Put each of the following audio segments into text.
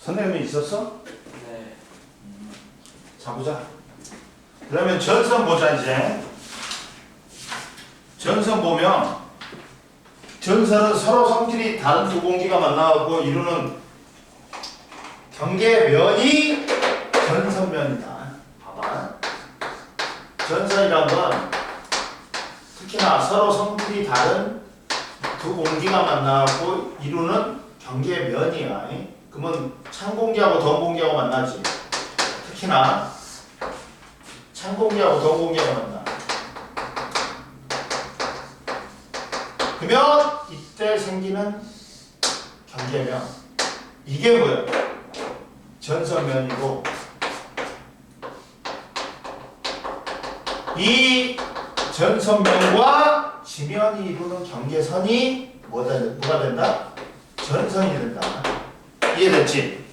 선생님이 있었어? 네. 자, 보자. 그러면 전선 보자, 이제. 전선 보면, 전선은 서로 성질이 다른 두 공기가 만나고 이루는 경계면이 전선면이다. 봐봐. 전선이란 건 특히나 서로 성질이 다른 두 공기가 만나고 이루는 경계면이야. 그러면 찬 공기하고 더운 공기하고 만나지. 특히나 찬 공기하고 더운 공기하고 만나. 그러면 이때 생기는 경계면, 이게 뭐야? 전선면이고, 이 전선면과 지면이 이루는 경계선이 뭐가 된다? 전선이 된다. 이해됐지?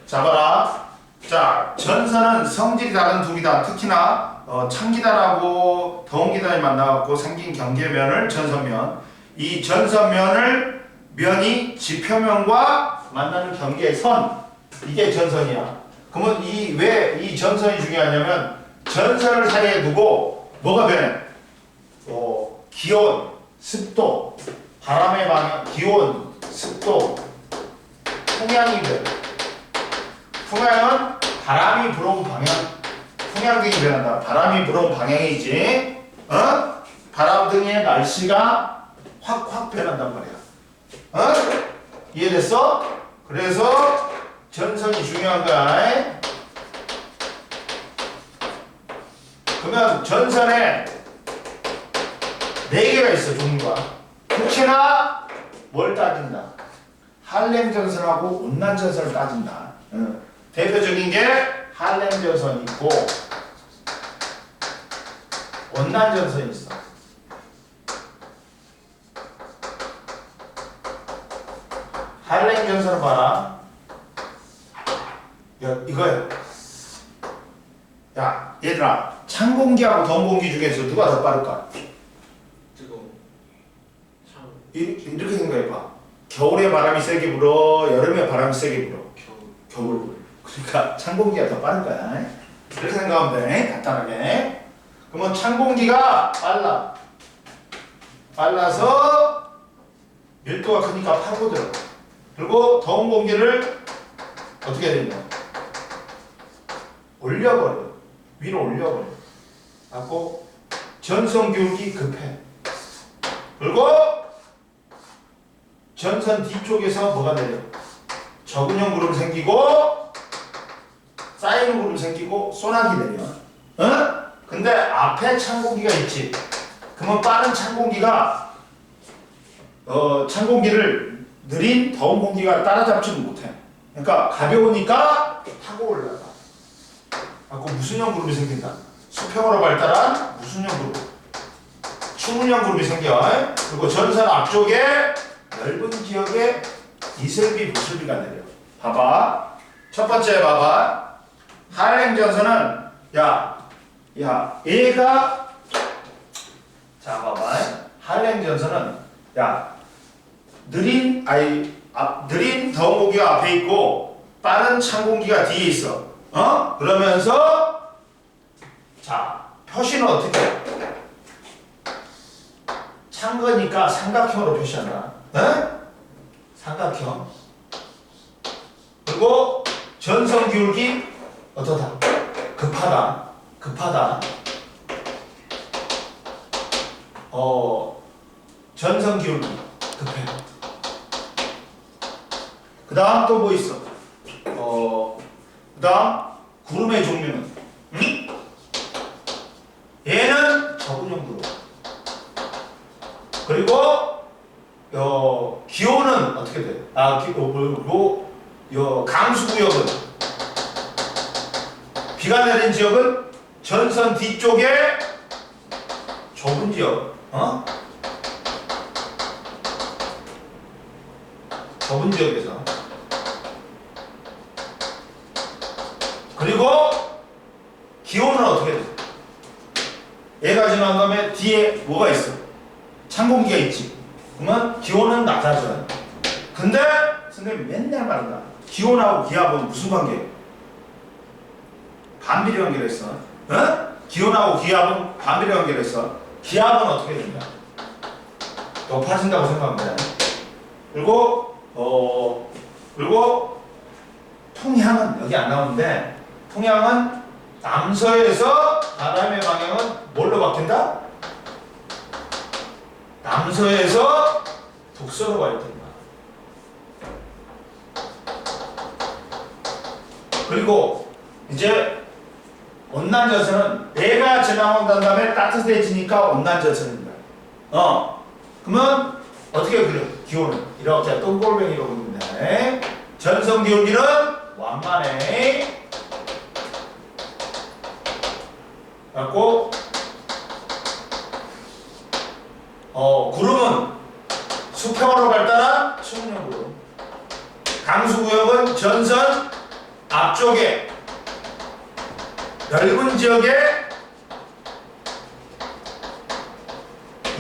자, 봐라. 자, 전선은 성질이 다른 두 기단, 특히나 찬 기단하고 더운 기단이 만나갖고 생긴 경계면을 전선면, 이 전선면을 면이 지표면과 만나는 경계선, 이게 전선이야. 그러면 왜 이 전선이 중요하냐면 전선을 사이에 두고 뭐가 변해? 기온, 습도, 바람의 방향, 기온, 습도, 풍향이 변해. 풍향은 바람이 불어온 방향, 풍향 등이 변한다. 바람이 불어온 방향이지. 바람 등의 날씨가 확 변한단 말이야. 이해됐어? 그래서 전선이 중요한 거야. 그러면 전선에 4개가 있어, 종류가. 특히나 뭘 따진다? 할렘 전선하고 온난 전선을 따진다. 대표적인 게 할렘 전선이 있고 온난 전선이 있어. 할렘 전선을 봐라. 이거야. 야, 얘들아, 찬 공기하고 더운 공기 중에서 누가 더 빠를까? 뜨거운. 참. 이렇게 생각해봐. 겨울에 바람이 세게 불어, 여름에 바람이 세게 불어. 겨울 불어. 그러니까 찬 공기가 더 빠른 거야. 이렇게 생각하면 돼, 간단하게. 그러면 찬 공기가 빨라서 밀도가 크니까 파고들어. 그리고 더운 공기를 어떻게 해야 되냐? 올려버려. 위로 올려버려. 갖고 전선 기울기 급해. 그리고 전선 뒤쪽에서 뭐가 내려? 저근형 구름 생기고 쌓이는 구름 생기고 소나기 내려. 근데 앞에 찬 공기가 있지. 그러면 빠른 찬 공기가 찬 공기를 느린 더운 공기가 따라잡지는 못해. 그러니까 가벼우니까 타고 올라가. 갖고 무순형 그룹이 생긴다. 수평으로 발달한 무순형 그룹, 추문형 그룹이 생겨. 그리고 전선 앞쪽에 넓은 지역에 이슬비, 부슬비가 내려. 봐봐. 첫 번째 봐봐. 할렘 전선은 얘가 자 봐봐. 할렘 전선은 느린 더운 공기가 앞에 있고 빠른 찬 공기가 뒤에 있어. 그러면서 자, 표시는 어떻게 해? 찬 거니까 삼각형으로 표시한다. 삼각형. 그리고 전선 기울기 어떠다? 급하다. 전선 기울기 급해. 그 다음 또 뭐 있어? 그 다음 구름의 종류는 얘는 저근형 구름. 그리고 기온은 어떻게 돼? 그리고 강수구역은 비가 내린 지역은 전선 뒤쪽에 좁은 지역, 좁은 지역에서. 그리고 기온은 어떻게 돼? 얘가 지난 다음에 뒤에 뭐가 있어? 찬 공기가 있지. 그러면 기온은 낮아져요. 근데 선생님 맨날 말한다. 기온하고 기압은 무슨 관계예요? 반비례 관계로 했어. 어? 기온하고 기압은 반비례 관계로 했어. 기압은 어떻게 된다? 높아진다고 생각합니다. 그리고 통향은 여기 안 나오는데 통향은 남서에서 바람의 방향은 뭘로 바뀐다? 남서에서 북서로 바뀐다. 그리고 이제 온난저선은 내가 지나온다는 다음에 따뜻해지니까 온난저선입니다. 그러면 어떻게 그려? 기온은 이렇게 똥골뱅이로 그립니다. 전선 기울기는 완만해. 갖고 구름은 수평으로 발달한 수문형 구름. 강수구역은 전선 앞쪽에 넓은 지역에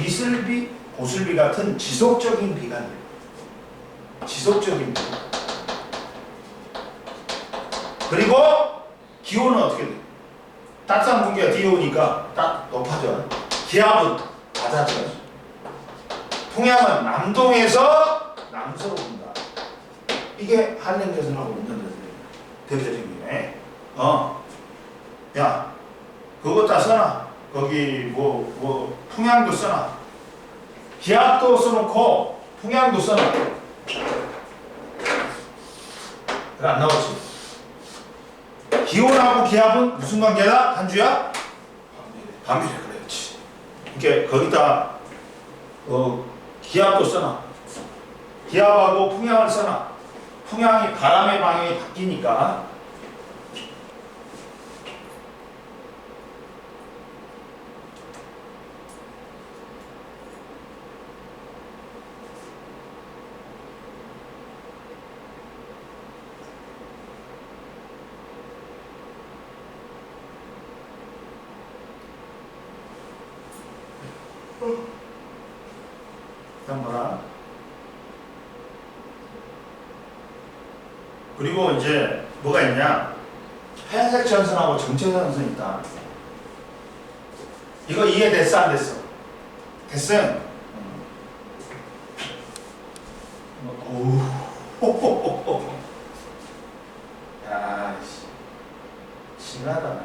이슬비, 보슬비 같은 지속적인 비가 내려. 지속적인 비. 그리고 기온은 어떻게 돼? 따뜻한 공기가 뒤에 오니까 딱 높아져. 기압은 낮아져. 통양은 남동에서 남서로 온다. 이게 한랭저선하고 온난저선이야. 대표적인 게. 야, 그거 다 써놔. 거기 통양도 써놔. 기압도 써놓고 통양도 써놔. 그래 안 나오지. 기온하고 기압은 무슨 관계다? 한주야? 반비례. 그렇지. 그러니까 거기다 기압도 써놔. 기압하고 풍향을 써놔. 풍향이 바람의 방향이 바뀌니까. 일단 봐라. 그리고 이제 뭐가 있냐? 회색 전선하고 정체 전선이 있다. 이거 이해됐어 안 됐어? 됐어? 오우. 야, 심하다.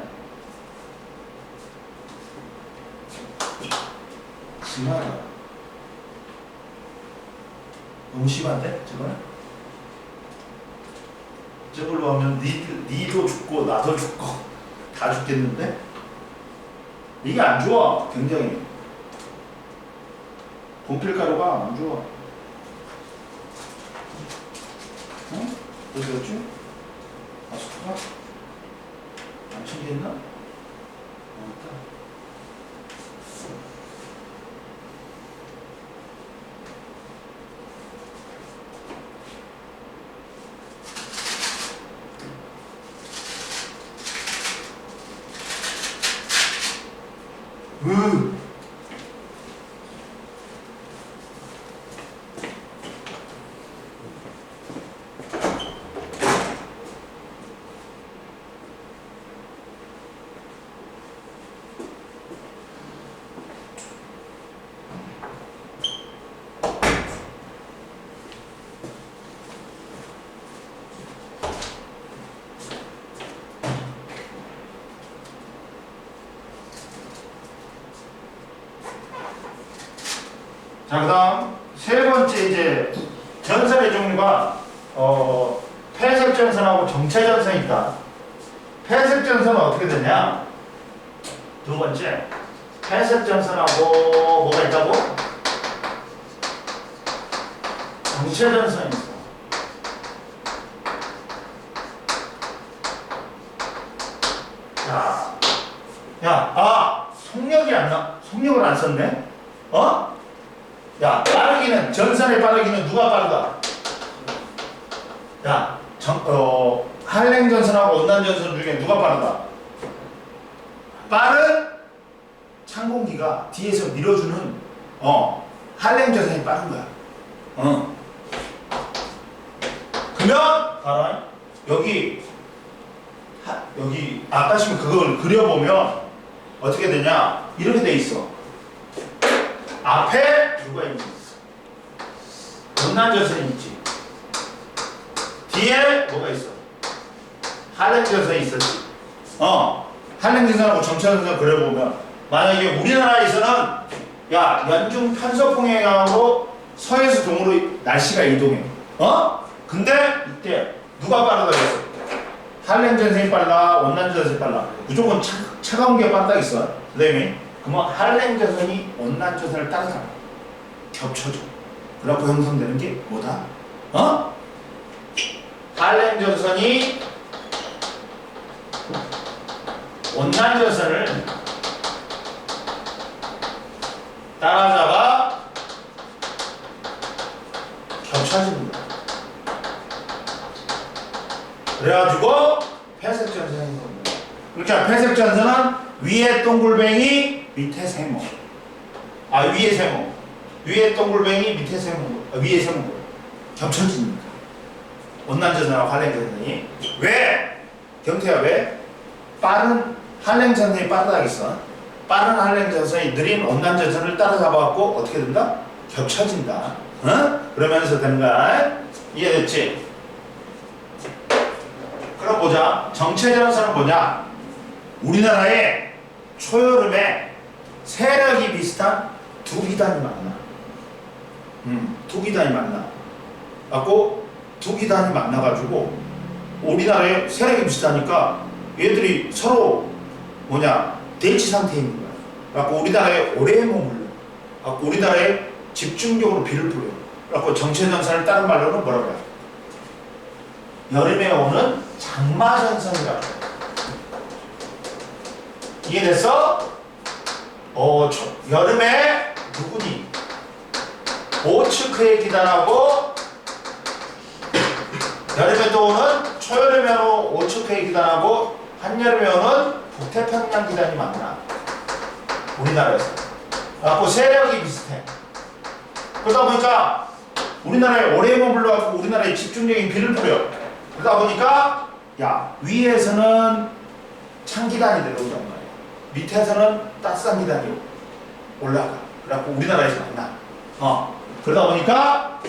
심하다. 너무 심한데? 저걸로 하면 니도 죽고 나도 죽고 다 죽겠는데? 이게 안 좋아. 굉장히 분필가루가 안 좋아. 응? 어디 갔지? 마스크가? 안 챙겼나? 없다. 자, 그 다음 세 번째 이제 전선의 종류가 폐색 전선하고 정체 전선이 있다. 폐색 전선은 어떻게 되냐? 두 번째, 폐색 전선하고 뭐가 있다고? 정체 전선이 있어. 속력을 안 썼네? 야, 빠르기는, 전선의 빠르기는 누가 빠르다? 야, 한랭전선하고 온난전선 중에 누가 빠르다? 빠른 찬공기가 뒤에서 밀어주는, 한랭전선이 빠른 거야. 그러면, 봐라. 여기 아까 지금 그걸 그려보면 어떻게 되냐? 이렇게 돼 있어. 앞에 누가 있니? 원난전선이 있지. 뒤에 뭐가 있어? 할렘전선이 있었지. 할렘전선하고 정체전선 그려보면 만약에 우리나라에서는 야 연중 편서풍의 영향으로 서에서 동으로 날씨가 이동해. 근데 이때 누가 빠르다 그랬어? 할렘전선이 빨라, 원난전선이 빨라. 무조건 차가운 게 빠르다 있어. 그다음에 그러면 할렘전선이 원난전선을 따라잡아. 겹쳐져. 그래갖고 형성되는 게 뭐다? 할렘전선이 원난전선을 따라잡아 겹쳐집니다. 그래가지고 회색전선이 생깁니다. 그러니까 회색전선은 위에 동글뱅이 밑에 세모. 위에 세모. 위에 동글뱅이 밑에 세모. 위에 세모. 겹쳐집니다. 원난전선하고 할렘전선이. 왜? 경태야 왜? 빠른 할렘전선이 빠르다 했어. 빠른 할렘전선이 느린 원난전선을 따라잡아갖고 어떻게 된다? 겹쳐진다. 그러면서 되는 거야. 이해됐지? 그럼 보자. 정체전선은 뭐냐? 우리나라의 초여름에 세력이 비슷한 두 기단이 만나. 두 기단이 만나. 갖고 두 기단이 만나가지고 우리나라에 세력이 비슷하니까 얘들이 서로 대치 상태에 있는 거야. 갖고 우리나라에 오래 머물러. 갖고 우리나라에 집중적으로 비를 뿌려. 갖고 정체전선을 다른 말로는 뭐라고 해요? 여름에 오는 장마전선이라고 해요. 이해됐어? 여름에 누구니? 오츠크의 기단하고 여름에 또 오는 초여름에 오는 오츠크의 기단하고 한여름에 오는 북태평양 기단이 만나. 우리나라에서. 그래갖고 세력이 비슷해. 그러다 보니까 우리나라에 오래 머물러갖고 우리나라에 집중적인 비를 뿌려. 그러다 보니까 위에서는 찬기단이 내려오단 말이야. 밑에서는 따스한 기단이 올라가. 그래갖고 우리나라에서 만나. 그러다 보니까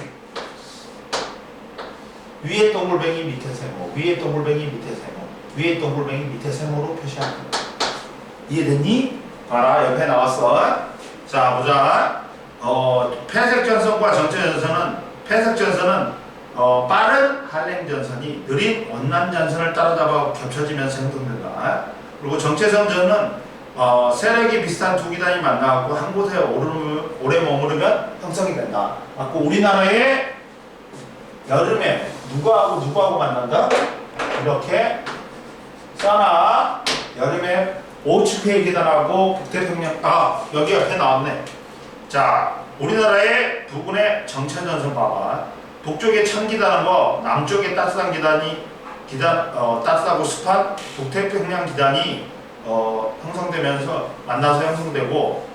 위에 동글뱅이 밑에 세모, 위에 동글뱅이 밑에 세모, 위에 동글뱅이 밑에 세모로 표시하는 거야. 이해됐니? 봐라, 옆에 나왔어. 자, 보자. 폐색전선과 정체전선은 폐색전선은 빠른 할렘전선이 느린 원난전선을 따라잡아 겹쳐지면서 형성된다. 그리고 정체전선은 세력이 비슷한 두 기단이 만나고 한 곳에 오래 머무르면 형성이 된다. 맞고 우리나라의 여름에 누구하고 만난다? 이렇게 써놔. 여름에 오츠크의 기단하고 북태평양 여기 옆에 나왔네. 자, 우리나라의 부근의 정체전선 봐봐. 북쪽에 찬기단한 거, 남쪽에 따스한 따스하고 습한 북태평양 기단이 형성되면서 만나서 형성되고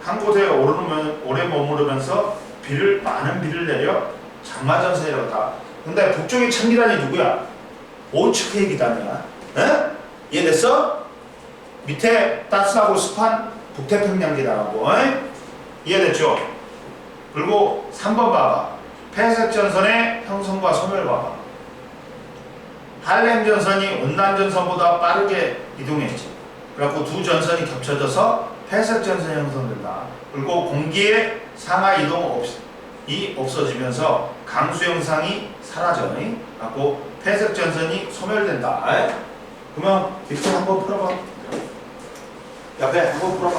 한 곳에 오래 머무르면서 많은 비를 내려 장마전선이라고 다. 근데 북쪽의 찬기단이 누구야? 오츠크의 기단이야. 이해됐어? 밑에 따스하고 습한 북태평양 기단하고. 이해됐죠? 그리고 3번 봐봐. 폐색전선의 형성과 소멸 봐봐. 할렘전선이 온난전선보다 빠르게 이동했지. 그래갖고 두 전선이 겹쳐져서 폐색전선이 형성된다. 그리고 공기의 상하 이동이 없어지면서 강수 현상이 사라져. 그래갖고 폐색전선이 소멸된다. 그러면 밑에 한번 풀어봐. 옆에 한번 풀어봐.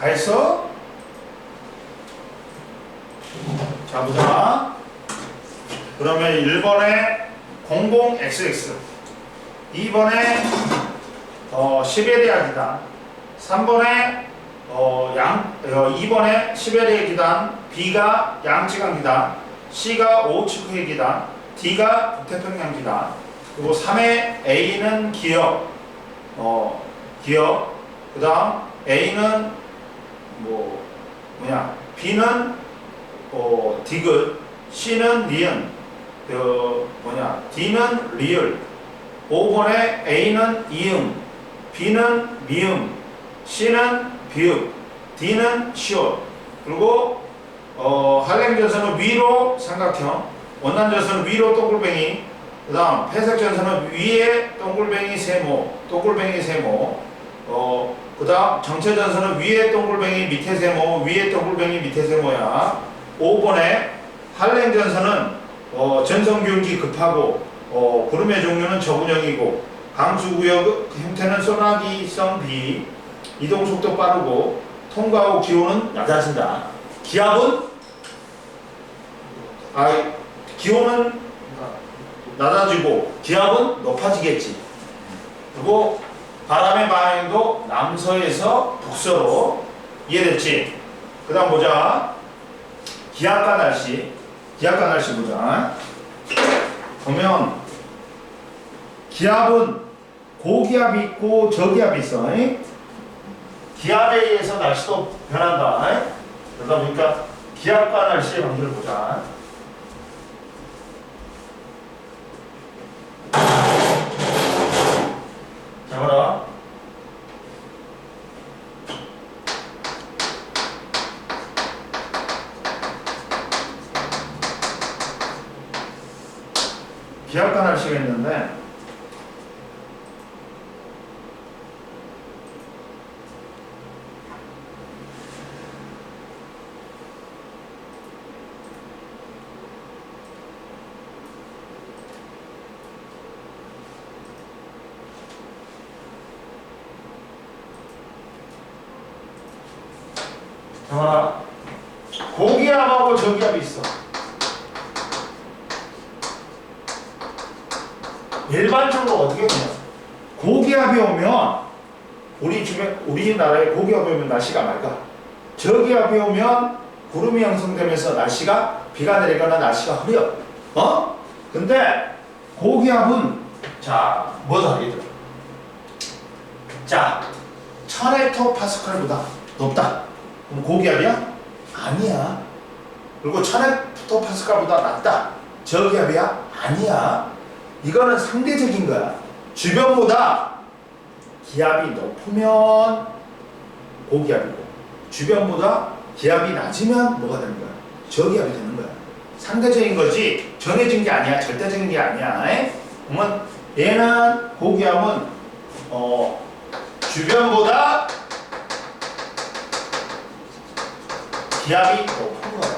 다 했어? 자 보자. 그러면 1번에 00XX, 2번에 10의 기단, 3번에 2번에 10의 기단, B가 양지간 기단, C가 오츠크의 기단, D가 북태평양 기단, 그리고 3의 A는 기역, 그 다음 A는 B는 디귿, C는 니은, D는 리을, 5번에 A는 이응, B는 미음, C는 비읍, D는 시옷. 그리고 한랭전선은 위로 삼각형, 원단전선은 위로 동글뱅이, 그 다음 폐색전선은 위에 동글뱅이 세모, 그 다음 정체전선은 위에 동글뱅이 밑에 세모, 위에 동글뱅이 밑에 세모야. 5번에 한랭전선은 전성기울기 급하고 구름의 종류는 저군형이고 강수구역 형태는 소나기성 B, 이동속도 빠르고 통과 후 기온은 낮아진다. 기온은 낮아지고 기압은 높아지겠지. 그리고 바람의 방향도 남서에서 북서로. 이해됐지? 그 다음 보자. 기압과 날씨 보자. 보면 기압은 고기압이 있고 저기압이 있어. 기압에 의해서 날씨도 변한다. 그러다 보니까 기압과 날씨의 관계를 보자. 자, 봐라. 기압과 날씨가 있는데 봐라. 고기압하고 저기압이 있어. 일반적으로 어떻게 되냐? 고기압이 오면 우리나라에 고기압이 오면 날씨가 맑아. 저기압이 오면 구름이 형성되면서 비가 내리거나 날씨가 흐려. 근데 고기압은 뭐다 얘들아? 1000헥토파스칼보다 높다. 그럼 고기압이야? 아니야. 그리고 1000헥토파스칼보다 낮다. 저기압이야? 아니야. 이거는 상대적인 거야. 주변보다 기압이 높으면 고기압이고 주변보다 기압이 낮으면 뭐가 되는 거야? 저기압이 되는 거야. 상대적인 거지 정해진 게 아니야. 절대적인 게 아니야. 그러면 얘는 고기압은 주변보다 기압이 높은 거야.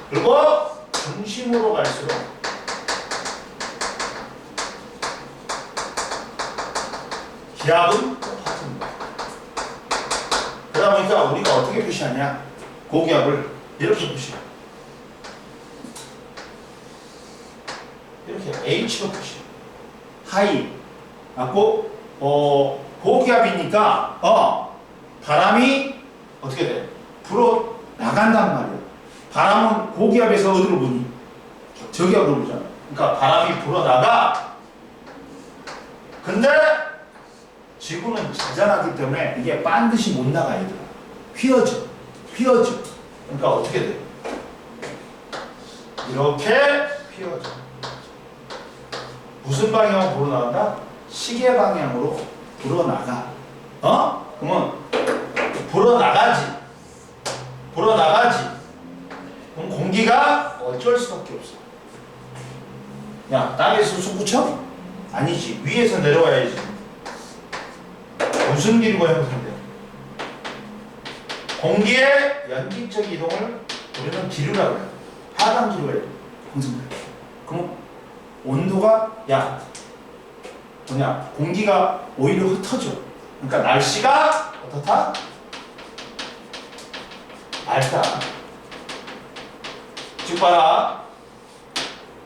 그리고 중심으로 갈수록 기압은 높아집니다. 그러다 보니까 우리가 어떻게 표시하냐? 고기압을 이렇게 표시해. 이렇게 H로 표시해. 하이. 맞고 고기압이니까 바람이 어떻게 돼? 불어 나간단 말이야. 바람은 고기압에서 어디로 부니? 저기압으로 부잖아. 그러니까 바람이 불어 나가. 근데 지구는 자전하기 때문에 이게 반드시 못 나가. 얘들아. 휘어져. 그러니까 어떻게 돼? 이렇게 휘어져. 무슨 방향으로 불어나간다? 시계 방향으로 불어나가. 그러면 불어나가지. 그럼 공기가 어쩔 수밖에 없어. 야, 땅에서 솟구쳐? 아니지. 위에서 내려와야지. 무슨 기류가 형성돼? 공기의 연기적 이동을 우리는 기류라고 해요. 하강 기류가 형성돼. 그럼 온도가 공기가 오히려 흩어져. 그러니까 날씨가 어떻다? 알다. 쭉 봐라.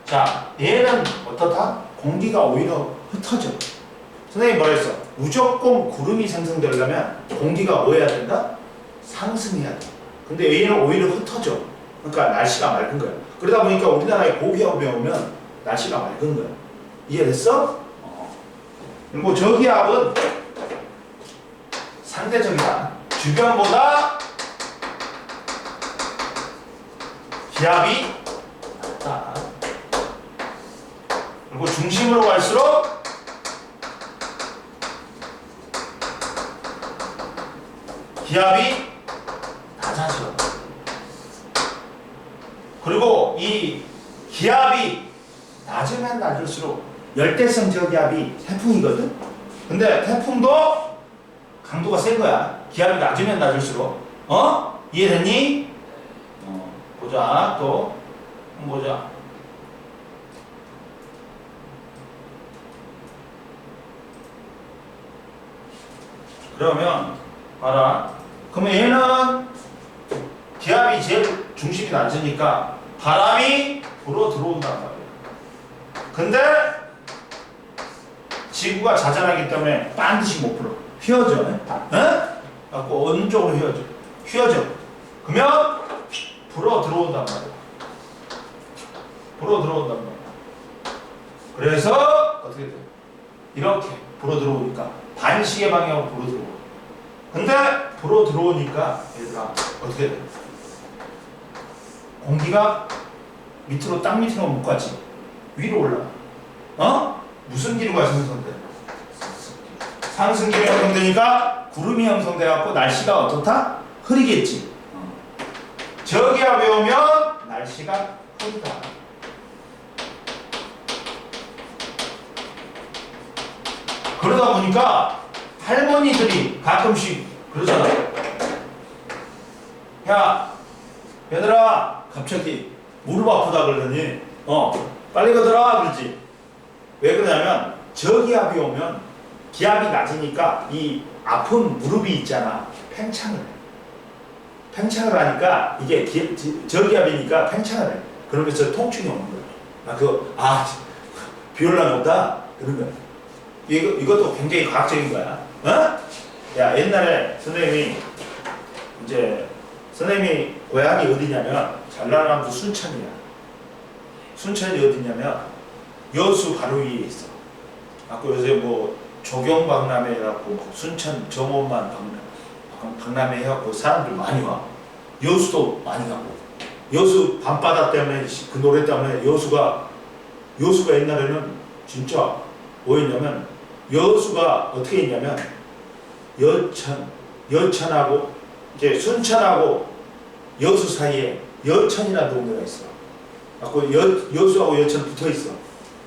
자, 얘는 어떻다? 공기가 오히려 흩어져. 선생님이 뭐라 했어? 무조건 구름이 생성되려면 공기가 뭐 해야 된다? 상승해야 돼. 근데 얘는 오히려 흩어져. 그러니까 날씨가 맑은 거야. 그러다 보니까 우리나라에 고기압이 오면 날씨가 맑은 거야. 이해됐어? 그리고 저기압은 상대적이다. 주변보다 기압이 낮다. 그리고 중심으로 갈수록 기압이 낮아져. 그리고 이 기압이 낮으면 낮을수록 열대성 저기압이 태풍이거든. 근데 태풍도 강도가 센 거야. 기압이 낮으면 낮을수록. 이해됐니? 보자. 또 보자. 그러면 봐라. 그러면 얘는 기압이 제일 중심이 낮으니까 바람이 불어 들어온단 말이야. 근데 지구가 자전하기 때문에 반드시 못 불어. 휘어져. 갖고 어느 쪽으로 휘어져? 휘어져. 그러면 불어 들어온단 말이야. 불어 들어온단 말이야. 그래서 어떻게 돼? 이렇게 불어 들어오니까 반시계 방향으로 불어 들어와. 근데 불어 들어오니까 얘들아 어떻게 돼? 공기가 밑으로 땅 밑으로 못 가지. 위로 올라가. 무슨 기류가 형성돼? 상승기류 형성되니까 구름이 형성돼갖고 날씨가 어떻다? 흐리겠지. 저기압이 오면 날씨가 흐리다. 그러다 보니까 할머니들이 가끔씩 그러잖아. 야, 얘들아, 갑자기 무릎 아프다 그러더니, 빨리 걷어라 그러지. 왜 그러냐면, 저기압이 오면 기압이 낮으니까 이 아픈 무릎이 있잖아. 팽창을 해. 팽창을 하니까 이게 저기압이니까 팽창을 해. 그러면서 통증이 오는 거야. 비 올라나 보다? 그런 거야. 이것도 굉장히 과학적인 거야. 야, 옛날에 선생님이 고향이 어디냐면 전라남도 순천이야. 순천이 어디냐면 여수 바로 위에 있어. 요새 뭐 조경박람회 해갖고 순천 정원만 박람회 해갖고 사람들 많이 와. 여수도 많이 가고. 여수 밤바다 때문에 그 노래 때문에 여수가 옛날에는 진짜 뭐였냐면 여수가 어떻게 했냐면 여천하고 이제 순천하고 여수 사이에 여천이라는 동네가 있어. 여수하고 여천 붙어 있어.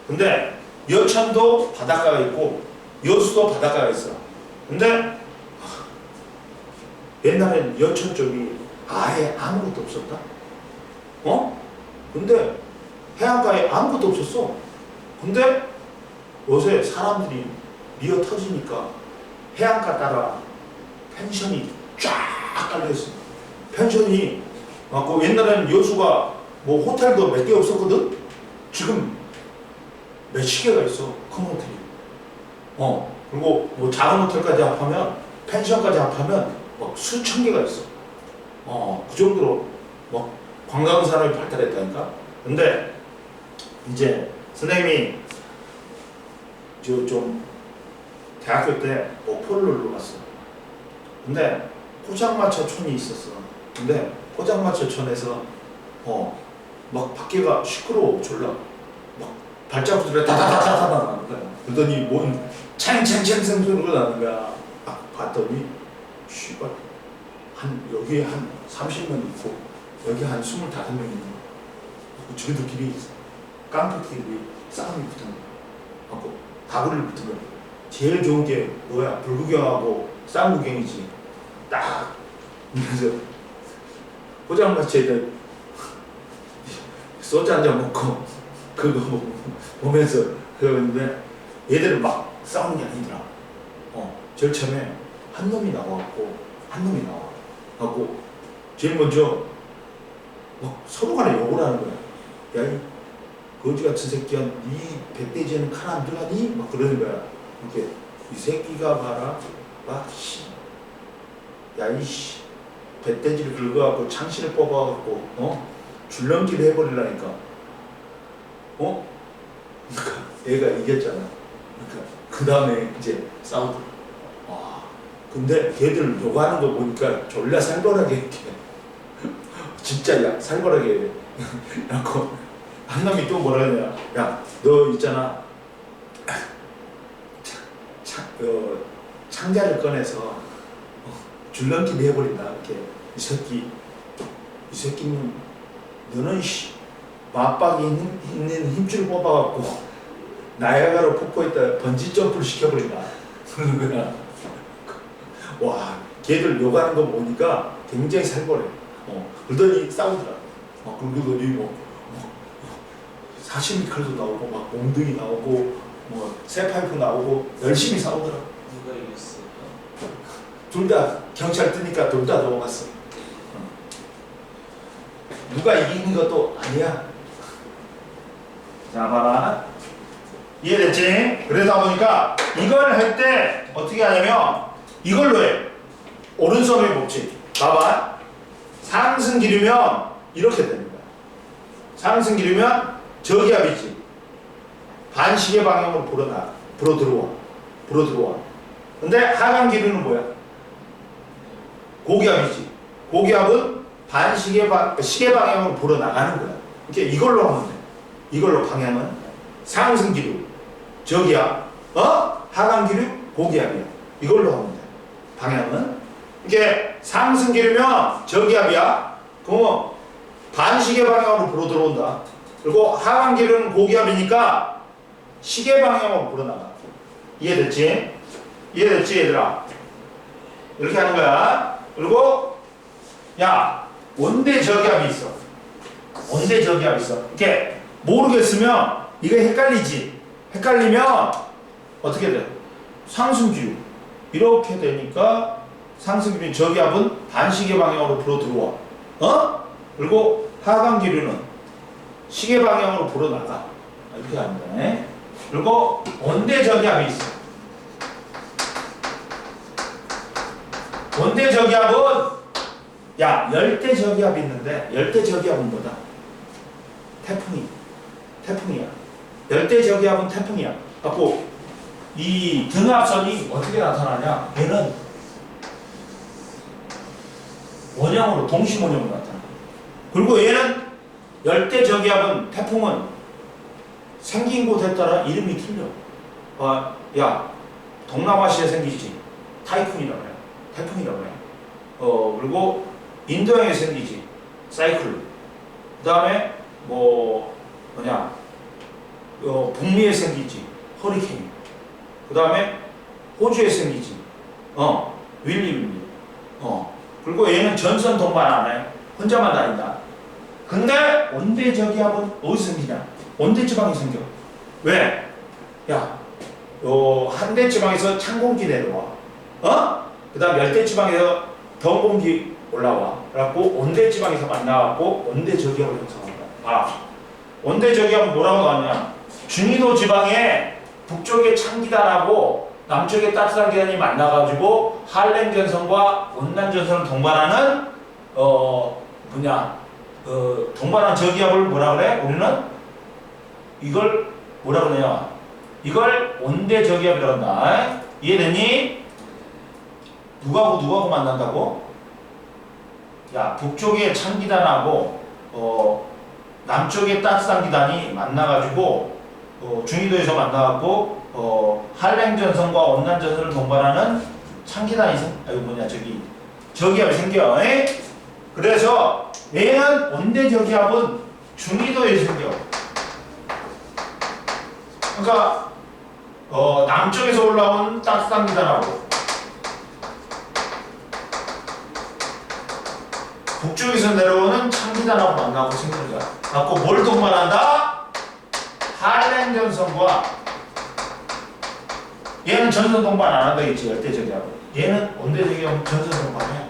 근데 여천도 바닷가가 있고 여수도 바닷가가 있어. 근데 옛날엔 여천 쪽이 아예 아무것도 없었다. 근데 해안가에 아무것도 없었어. 근데 요새 사람들이 미어 터지니까 해안가 따라 펜션이 쫙 깔려있어. 펜션이 옛날에는 여수가 뭐 호텔도 몇 개 없었거든? 지금 몇십 개가 있어. 큰 호텔이. 그리고 뭐 작은 호텔까지 합하면 펜션까지 합하면 막 수천 개가 있어. 그 정도로 막 관광산업이 발달했다니까. 근데 이제 선생님이 좀 대학교 때 목포를 놀러 갔어. 근데 포장마차촌이 있었어. 근데 포장마차촌에서 막 밖에가 시끄러워 졸라. 막 발자국들이 다다다다다 나는 거야. 그러더니 뭔 챙챙챙챙 소리가 나는 거야. 봤더니 씨발 여기에 한 30명 있고 여기 한 25명 있는 거야. 저희들끼리 깡패끼리 싸움이 붙은 거야. 다구리를 붙은 거야. 제일 좋은 게 뭐야? 불구경하고 쌍구경이지. 딱 그래서 포장마차에다 소주 한잔 먹고 그거 보면서 그러는데 얘들은 막 싸우는 게 아니더라. 제일 처음에 한 놈이 나와갖고 제일 먼저 막 서로 간에 욕을 하는 거야. 야, 이 거지 같은 새끼야, 네 백돼지에는 칼 안 들어가니? 막 그러는 거야. 이렇게 이 새끼가 봐라, 막 씨, 야 이씨, 백돼지를 긁어갖고 창신을 뽑아갖고 줄넘기를 해버리려니까, 그러니까 얘가 이겼잖아. 그러니까 그 다음에 이제 싸우고. 와, 근데 걔들 욕하는 거 보니까 졸라 살벌하게 이렇게 진짜 야 살벌하게 그래갖고 한 놈이 또 뭐라 하냐, 야 너 있잖아, 창자를 꺼내서 줄넘기를 해버린다. 이렇게 이 새끼는 너는 맞박이 있는 힘줄을 뽑아갖고 나야가라 폭포에다 번지 점프를 시켜버린다. 그러는 거야. 와, 걔들 욕하는 거 보니까 굉장히 살벌해. 그러더니 싸우더라. 그러더니 사시미 칼도 나오고 막 몽둥이 나오고 뭐 쇠파이프 나오고 열심히 싸우더라. 누가 이겼어? 둘 다 경찰 뜨니까 둘 다 넘어갔어. 누가 이기는 것도 아니야. 자, 봐라. 이해됐지? 그러다 보니까 이걸 할 때 어떻게 하냐면 이걸로 해. 오른손의 법칙. 봐봐. 상승 기르면 이렇게 되는 거야. 상승 기르면 저기압이지. 반시계 방향으로 불어 들어와. 근데 하강 기르는 뭐야? 고기압이지. 고기압은 시계 방향으로 불어 나가는 거야. 이렇게 이걸로 하면 돼. 이걸로 방향은 상승 기류, 저기압, 하강 기류, 고기압이야. 이걸로 하면 돼. 방향은 이게 상승 기류면 저기압이야. 그러면 반시계 방향으로 불어 들어온다. 그리고 하강 기류는 고기압이니까 시계 방향으로 불어 나가. 이해됐지? 이해됐지, 얘들아? 이렇게 하는 거야. 그리고 야, 원대 저기압이 있어. 원대 저기압이 있어. 이렇게 모르겠으면 이거 헷갈리지. 헷갈리면 어떻게 돼? 상승기류 이렇게 되니까 상승기류 저기압은 반시계 방향으로 불어 들어와. 그리고 하강기류는 시계 방향으로 불어 나가. 이렇게 합니다. 그리고 원대 저기압이 있어. 원대 저기압은 야, 열대 저기압이 있는데 열대 저기압은 뭐다? 태풍이야. 열대 저기압은 태풍이야. 갖고 이 등압선이 어떻게 나타나냐? 얘는 원형으로 동심원형으로 나타나. 그리고 얘는 열대 저기압은 태풍은 생긴 곳에 따라 이름이 틀려. 야, 동남아시아에 생기지. 타이푼이라고 해. 태풍이라고 해. 그리고 인도양에 생기지. 사이클론. 그 다음에 북미에 생기지. 허리케인. 그 다음에 호주에 생기지. 윌리. 그리고 얘는 전선 동반 안 해. 혼자만 다닌다. 근데 온대 저기압은 어디서 생기냐? 온대 지방에 생겨. 왜? 야, 한대 지방에서 찬 공기 내려와. 그 다음 열대 지방에서 더운 공기 올라와. 그래갖고 온대 지방에서 만나갖고 온대 저기압을 형성한다. 온대 저기압은 뭐라고 하냐? 중위도 지방에 북쪽에 찬 기단하고 남쪽에 따뜻한 기단이 만나가지고 할렘 전선과 온난 전선을 동반하는 동반한 저기압을 뭐라 그래? 우리는 이걸 뭐라 그러냐? 이걸 온대 저기압이라고 한다. 이해됐니? 누구하고 만난다고? 야, 북쪽에 찬 기단하고 남쪽에 따뜻한 기단이 만나가지고 중위도에서 만나갖고 할렘 전선과 온난 전선을 동반하는 찬 기단이 저기압이 생겨. 그래서 얘는 온대 저기압은 중위도에 생겨. 그러니까 남쪽에서 올라온 따뜻한 기단하고 북쪽에서 내려오는 찬 기단하고 만나고 생기는 거야. 갖고 뭘 동반한다? 할렘 전선과 얘는 전선 동반 안 한다 했지. 열대 저기압은. 얘는 온대 저기압은 전선 동반해.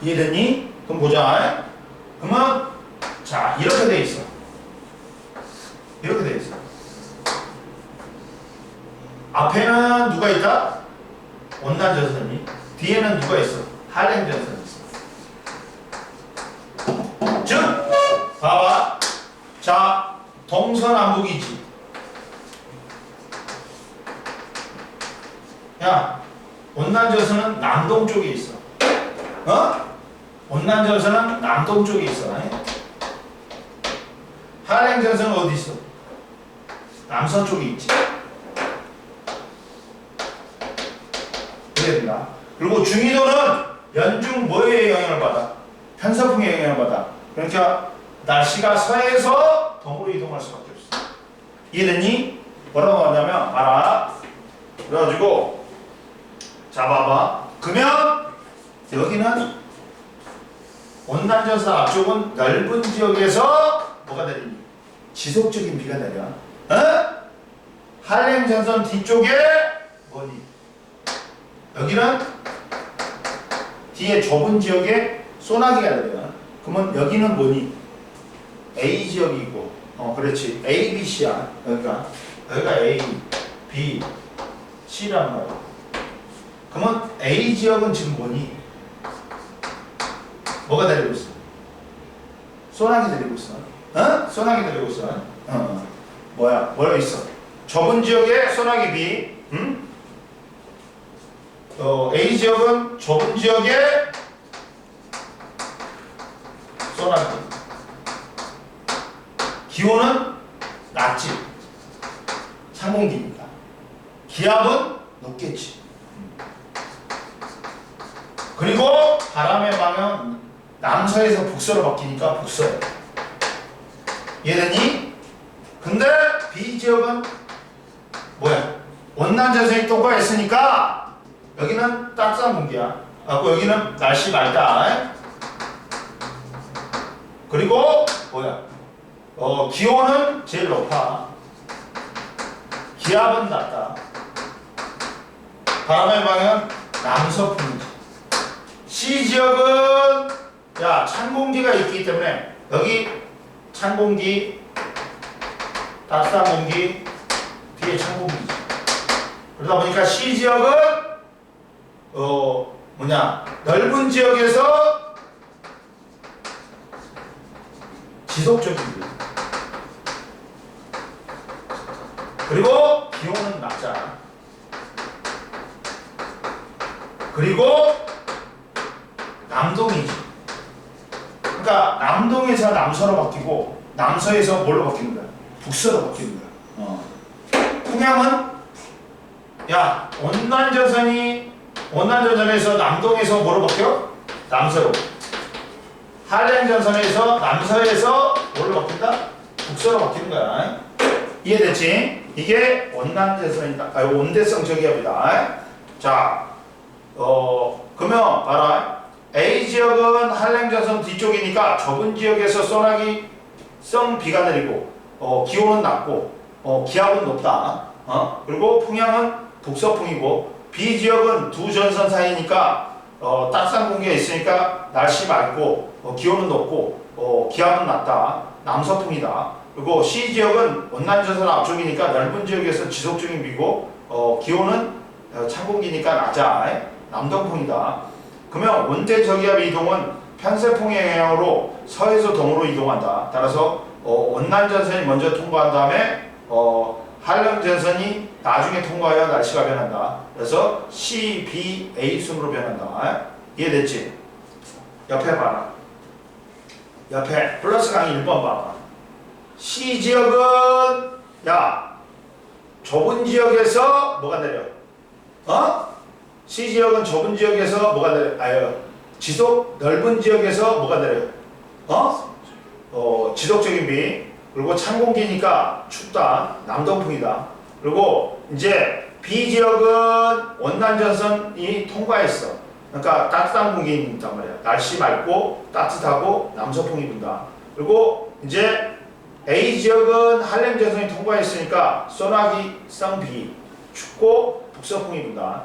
이해됐니? 그럼 보자. 그러면 자 이렇게 돼 있어. 이렇게 돼 있어. 앞에는 누가 있다? 원난전선이. 뒤에는 누가 있어? 할렘전선이 있어. 즉 봐봐. 자 동서남북이지. 야 원난전선은 남동쪽에 있어. 원난전선은 남동쪽에 있어. 할렘전선은 어디 있어? 남서쪽에 있지. 그래야 된다. 그리고 중위도는 연중 뭐에 영향을 받아? 편서풍에 영향을 받아. 그러니까 날씨가 서에서 동으로 이동할 수밖에 없어. 이해됐니? 뭐라고 하냐면 알아. 그래가지고 자 봐봐. 그러면 여기는 원난전선 앞쪽은 넓은 지역에서 뭐가 내리니? 지속적인 비가 내려. 할렘전선 뒤쪽에 뭐니? 여기는 뒤에 좁은 지역에 소나기가 내려. 그러면 여기는 뭐니? A 지역이고, 그렇지. A, B, C야. 여기가 A, B, C란 말이야. 그러면 A 지역은 지금 뭐니? 뭐가 내리고 있어? 소나기 내리고 있어. 소나기 내리고 있어. 뭐가 있어? 좁은 지역에 소나기 B, A 지역은 좁은 지역에 소나기. 기온은 낮지. 찬공기입니다. 기압은 높겠지. 그리고 바람의 방향 남서에서 북서로 바뀌니까 북서야. 이해됐니? 근데 B 지역은 뭐야? 원난전선이 통과했으니까 여기는 따뜻한 공기야. 여기는 날씨 맑다. 그리고 뭐야? 기온은 제일 높아. 기압은 낮다. 바람의 방향은 남서풍이지. C 지역은 찬 공기가 있기 때문에 여기 찬 공기, 따뜻한 공기, 뒤에 찬 공기지. 그러다 보니까 C 지역은 넓은 지역에서 지속적인 비. 그리고 기온은 낮잖아. 그리고 남동이지. 그러니까 남동에서 남서로 바뀌고 남서에서 뭘로 바뀌는 거야? 북서로 바뀌는 거야. 풍향은 원난전선에서 남동에서 뭐로 바뀌어? 남서로. 할렘전선에서 남서에서 뭐로 바뀐다? 북서로 바뀌는 거야. 이해됐지? 이게 원난전선이다. 온대성 저기압이다. 자, 그러면 봐라. A 지역은 할렘전선 뒤쪽이니까 좁은 지역에서 소나기성 비가 내리고 기온은 낮고 기압은 높다. 그리고 풍향은 북서풍이고 B 지역은 두 전선 사이니까 따뜻한 공기가 있으니까 날씨 맑고 기온은 높고 기압은 낮다. 남서풍이다. 그리고 C 지역은 원난전선 앞쪽이니까 넓은 지역에서 지속적인 비고 기온은 찬 공기니까 낮아. 남동풍이다. 그러면 온대저기압 이동은 편세풍의 영향으로 서에서 동으로 이동한다. 따라서 원난전선이 먼저 통과한 다음에 할렘전선이 나중에 통과해야 날씨가 변한다. 그래서 C, B, A 순으로 변한다. 이해됐지? 옆에 봐라. 옆에 플러스 강의 1번 봐봐. C 지역은 좁은 지역에서 뭐가 내려? C 지역은 좁은 지역에서 뭐가 내려? 지속 넓은 지역에서 뭐가 내려? 지속적인 비. 그리고 찬 공기니까 춥다. 남동풍이다. 그리고 이제 B 지역은 원난전선이 통과했어. 그러니까 따뜻한 공기가 있단 말이야. 날씨 맑고 따뜻하고 남서풍이 분다. 그리고 이제 A 지역은 할렘전선이 통과했으니까 소나기성 비, 춥고 북서풍이 분다.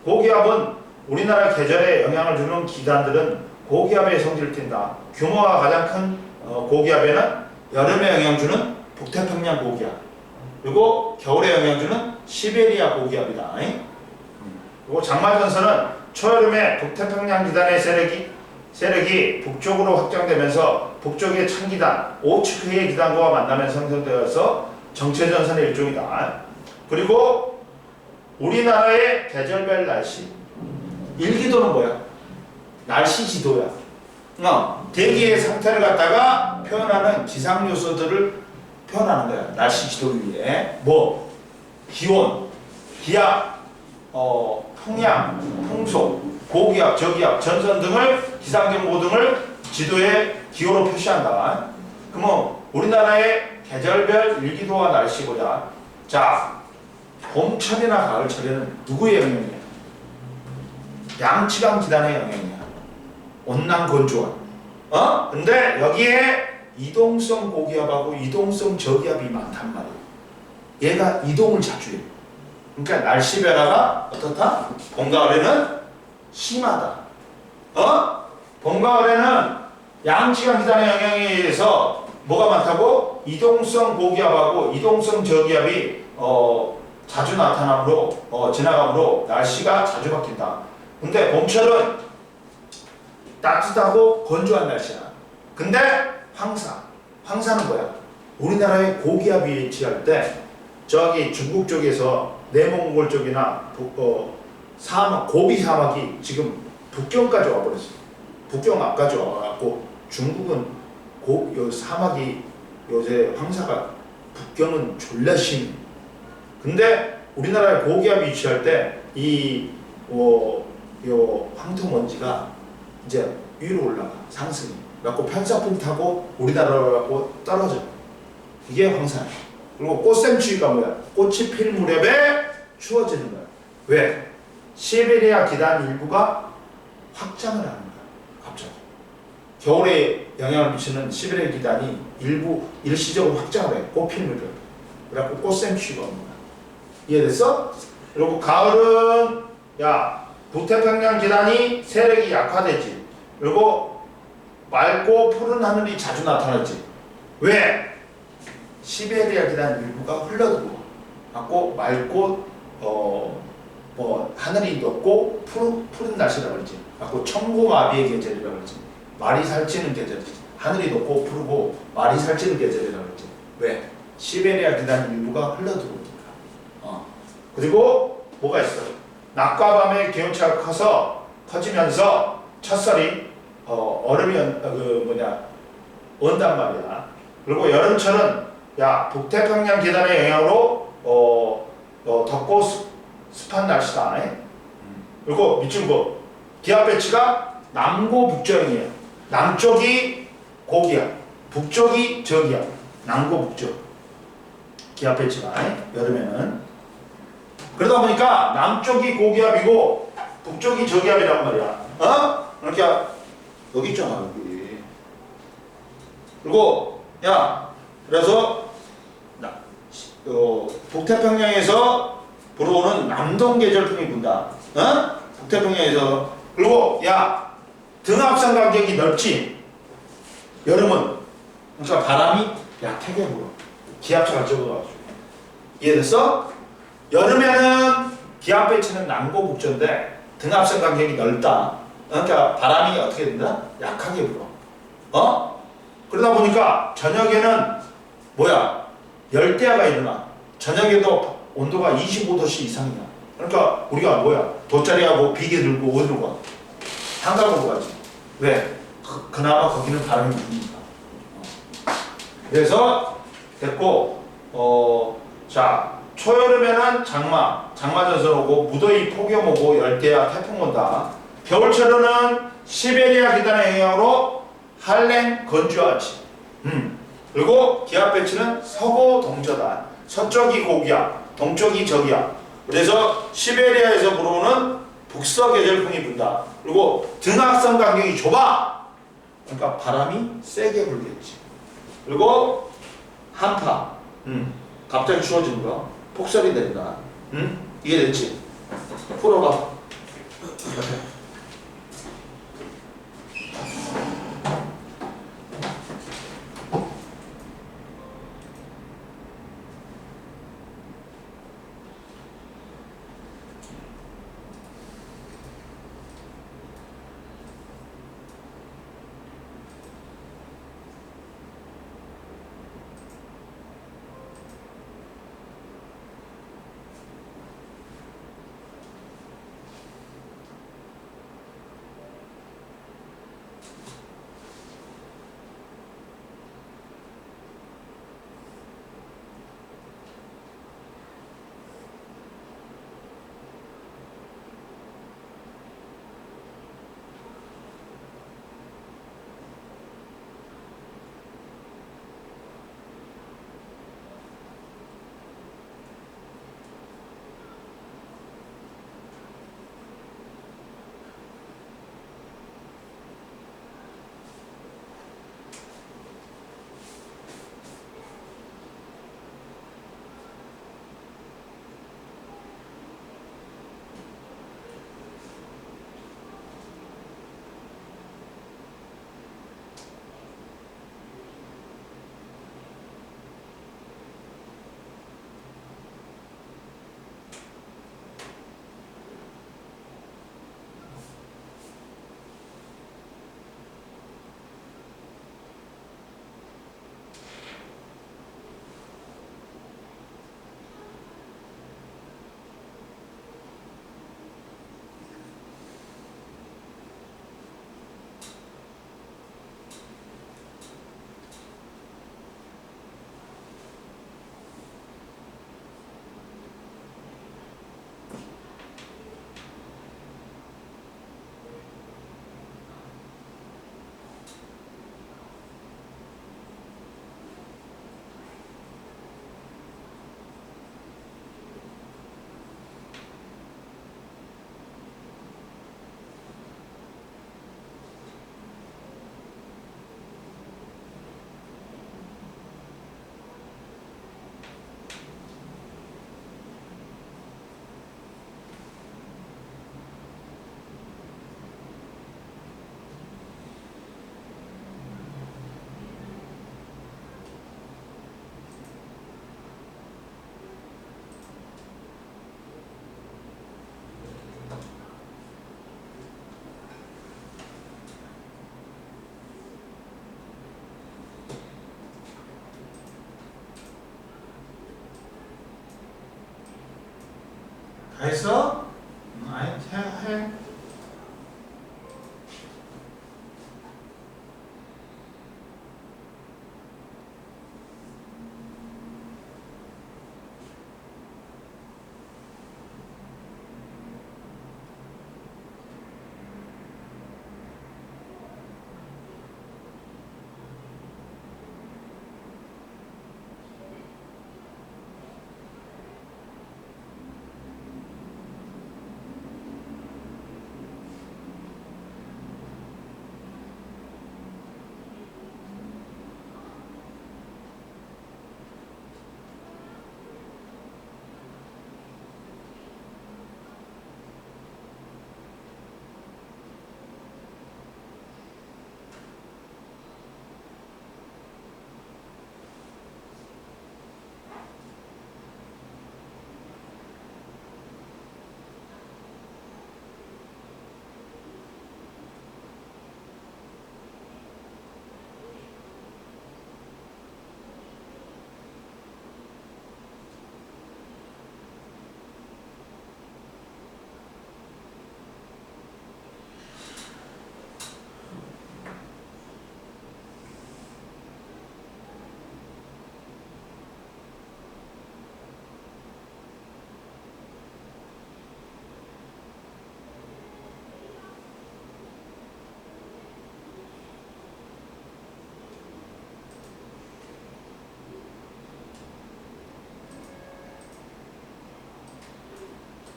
고기압은 우리나라 계절에 영향을 주는 기단들은 고기압의 성질을 띈다. 규모가 가장 큰 고기압에는 여름에 영향 주는 북태평양 고기압, 그리고 겨울에 영향 주는 시베리아 고기압이다. 그리고 장마전선은 초여름에 북태평양 기단의 세력이 북쪽으로 확장되면서 북쪽의 찬기단, 오츠크의 기단과 만나면서 형성되어서 정체전선의 일종이다. 그리고 우리나라의 계절별 날씨, 일기도는 뭐야? 날씨 지도야. 대기의 상태를 갖다가 표현하는 기상 요소들을 표현하는 거야. 날씨 지도를 위해 뭐 기온, 기압, 풍향, 풍속, 고기압, 저기압, 전선 등을 기상 정보 등을 지도에 기호로 표시한다. 그러면 우리나라의 계절별 일기도와 날씨 보자. 자, 봄철이나 가을철에는 누구의 영향이야? 양치강 기단의 영향이야. 온난 건조한. 근데 여기에 이동성 고기압하고 이동성 저기압이 많단 말이야. 얘가 이동을 자주 해. 그러니까 날씨 변화가 어떻다? 봄, 가을에는 심하다. 봄, 가을에는 양치강 기단의 영향에 의해서 뭐가 많다고? 이동성 고기압하고 이동성 저기압이 자주 나타나므로 지나가므로 날씨가 자주 바뀐다. 근데 봄철은 따뜻하고 건조한 날씨야. 근데 황사는 뭐야? 우리나라의 고기압이 위치할 때 저기 중국 쪽에서 내몽골 쪽이나 사막, 고비 사막이 지금 북경까지 와버렸어. 북경 앞까지 와갖고 중국은 사막이 요새 황사가 북경은 졸라 심해. 근데 우리나라의 고기압이 위치할 때 요 황토먼지가 이제 위로 올라가, 상승이. 그래갖고 편사풍 타고 우리나라로 떨어져. 이게 황사야. 그리고 꽃샘추위가 뭐야? 꽃이 필 무렵에 추워지는 거야. 왜? 시베리아 기단 일부가 확장을 하는 거야. 갑자기. 겨울에 영향을 미치는 시베리아 기단이 일시적으로 확장을 해. 꽃 필 무렵에. 그래갖고 꽃샘추위가 오는 거야. 이해됐어? 그리고 가을은 북태평양 기단이 세력이 약화되지. 그리고 맑고 푸른 하늘이 자주 나타나지. 왜? 시베리아 기단 일부가 흘러들어와. 갖고 맑고 하늘이 높고 푸른 날씨라고 그러지. 갖고 청고마비의 계절이라고 그러지. 말이 살찌는 계절이지. 하늘이 높고 푸르고 말이 살찌는 계절이라고 그러지. 왜? 시베리아 기단 일부가 흘러들어오니까. 그리고 뭐가 있어? 낮과 밤의 기온차가 커지면서 첫설이 얼음이 온단 말이야. 그리고 여름철은 북태평양 기단의 영향으로 덥고 습한 날씨다. 그리고 밑줄 거 기압 배치가 남고 북저형이에요. 남쪽이 고기압, 북쪽이 저기압. 남고 북쪽 기압 배치가 여름에는. 그러다 보니까 남쪽이 고기압이고 북쪽이 저기압이란 말이야. 그러니까 여기 있잖아, 여기. 그리고 그래서 북태평양에서 불어오는 남동 계절풍이 분다. 북태평양에서. 그리고 등압선 간격이 넓지. 여름은 그러니까 바람이 약하게 불어. 기압차가 적어가지고. 이해됐어? 여름에는 기압 배치는 남고 북저인데 등압선 간격이 넓다. 그러니까 바람이 어떻게 된다? 약하게 불어. 그러다 보니까 저녁에는 열대야가 일어나. 저녁에도 온도가 25도씨 이상이야. 그러니까 우리가 돗자리하고 비계 들고 어디로 가? 한강으로 가지. 왜? 그나마 거기는 바람이 부니까. 그래서 됐고 초여름에는 장마전선 오고 무더위 폭염 오고 열대야 태풍 온다. 겨울철에는 시베리아 기단의 영향으로 한랭 건조하지. 그리고 기압 배치는 서고 동저다. 서쪽이 고기압, 동쪽이 저기압. 그래서 시베리아에서 불어오는 북서 계절풍이 분다. 그리고 등압선 간격이 좁아. 그러니까 바람이 세게 불겠지. 그리고 한파. 갑자기 추워지는 거. 폭설이 된다. 이해됐지? 풀어봐. 알겠어? 아니, 해.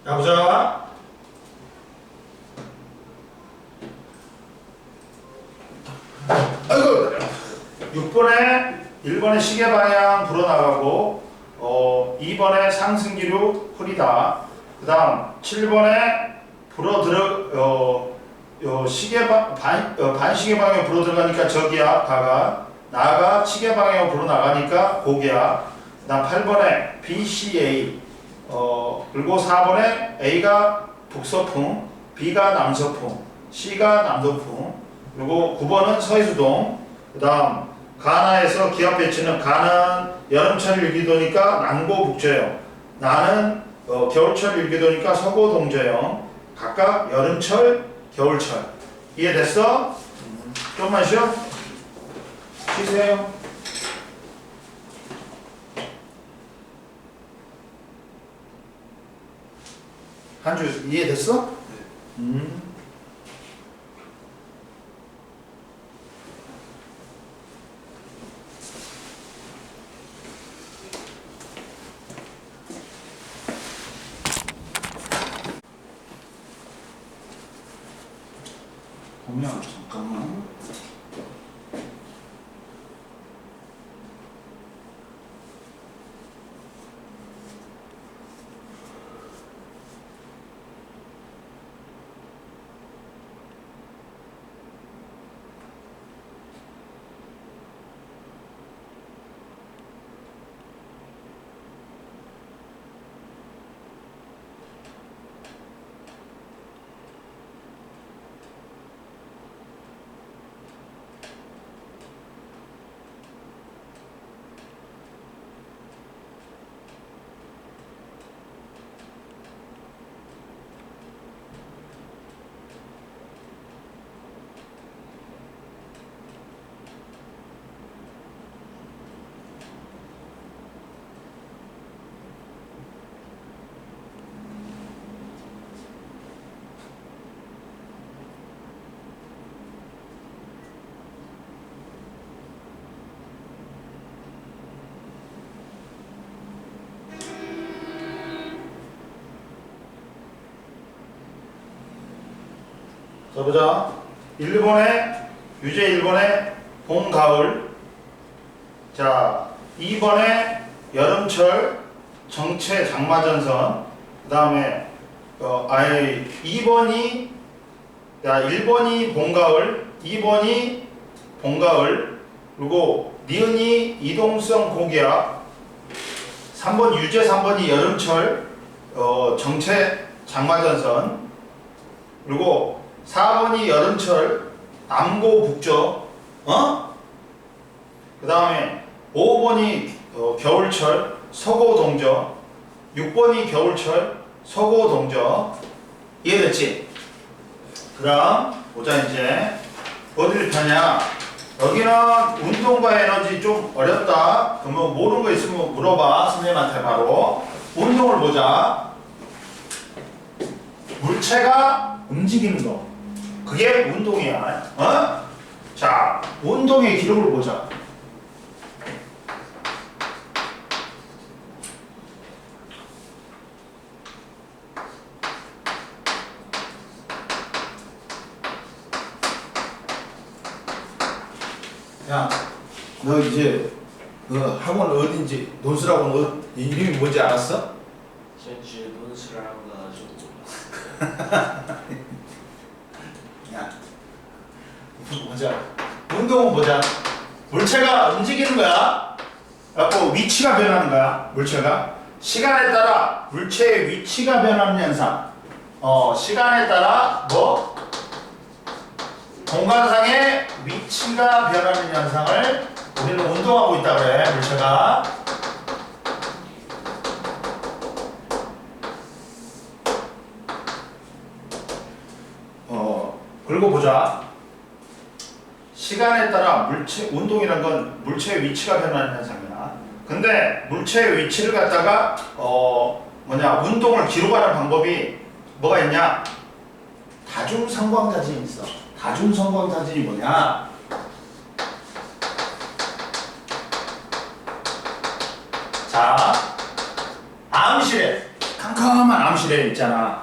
자, 보자. 아이고, 1번에 시계 방향 불어나가고, 2번에 상승기로 흐리다. 그 다음 7번에 시계 반시계 방향 불어 들어가니까 저기야, 가가. 나가 시계 방향 불어 나가니까 고기야. 그 다음 8번에 BCA. 그리고 4번에 A가 북서풍, B가 남서풍, C가 남동풍, 그리고 9번은 서해수동. 그 다음 가나에서 기압 배치는 가는 여름철 일기도니까 남고북저형, 나는 겨울철 일기도니까 서고동저형. 각각 여름철, 겨울철. 이해됐어? 좀만 쉬어. 쉬세요. 한 줄 이해됐어? 네. 그냥 잠깐만. 자, 보자. 1번에 봄, 가을. 자, 2번에 여름철, 정체, 장마전선. 그 다음에 1번이 봄, 가을, 2번이 봄, 가을, 그리고 니은이 이동성 고기압, 3번 유제, 3번이 여름철, 정체, 장마전선, 그리고 4번이 여름철, 남고 북쪽, 그 다음에 5번이 겨울철, 서고 동저, 6번이 겨울철, 서고 동적. 이해됐지? 그럼 보자 이제 어디를 펴냐. 여기는 운동과 에너지 좀 어렵다. 그러면 모르는 거 있으면 물어봐 선생님한테 바로. 운동을 보자. 물체가 움직이는 거. 그게 운동이야. 어? 자, 운동의 기록을 보자. 야, 너 이제 그 학원 어딘지 논술학원 이름이 뭔지 알았어? 전주 논술하고 가지고 야, 보자. 운동은 보자. 물체가 움직이는 거야. 그래갖고 위치가 변하는 거야. 물체가 시간에 따라 물체의 위치가 변하는 현상. 시간에 따라 뭐 공간상의 위치가 변하는 현상을 우리는 운동하고 있다 그래. 물체가. 그리고 보자. 시간에 따라 물체, 운동이란 건 물체의 위치가 변하는 현상이야. 근데 물체의 위치를 갖다가 운동을 기록하는 방법이 뭐가 있냐? 다중성광사진이 있어. 다중성광사진이 뭐냐? 자, 암실에 캄캄한 암실에 있잖아.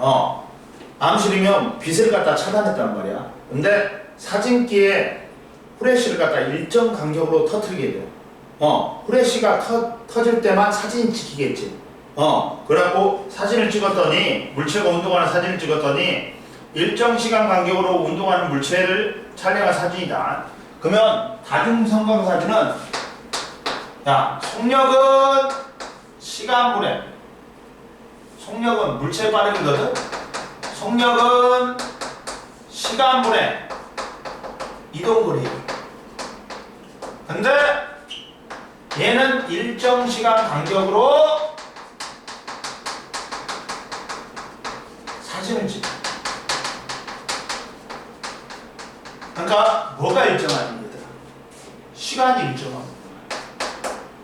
암실이면 빛을 갖다 차단했단 말이야. 근데 사진기에 후레쉬를 갖다 일정 간격으로 터뜨리게 돼. 후레쉬가 터질 때만 사진이 찍히겠지. 그래갖고 사진을 찍었더니, 물체가 운동하는 사진을 찍었더니 일정 시간 간격으로 운동하는 물체를 촬영한 사진이다. 그러면 다중성광 사진은, 야, 속력은 시간분해, 속력은 물체 빠르기거든. 속력은 시간분해 이동거리. 근데 얘는 일정 시간 간격으로 사진을 찍어. 그러니까 뭐가 일정하니 얘들아? 시간이 일정한 거야.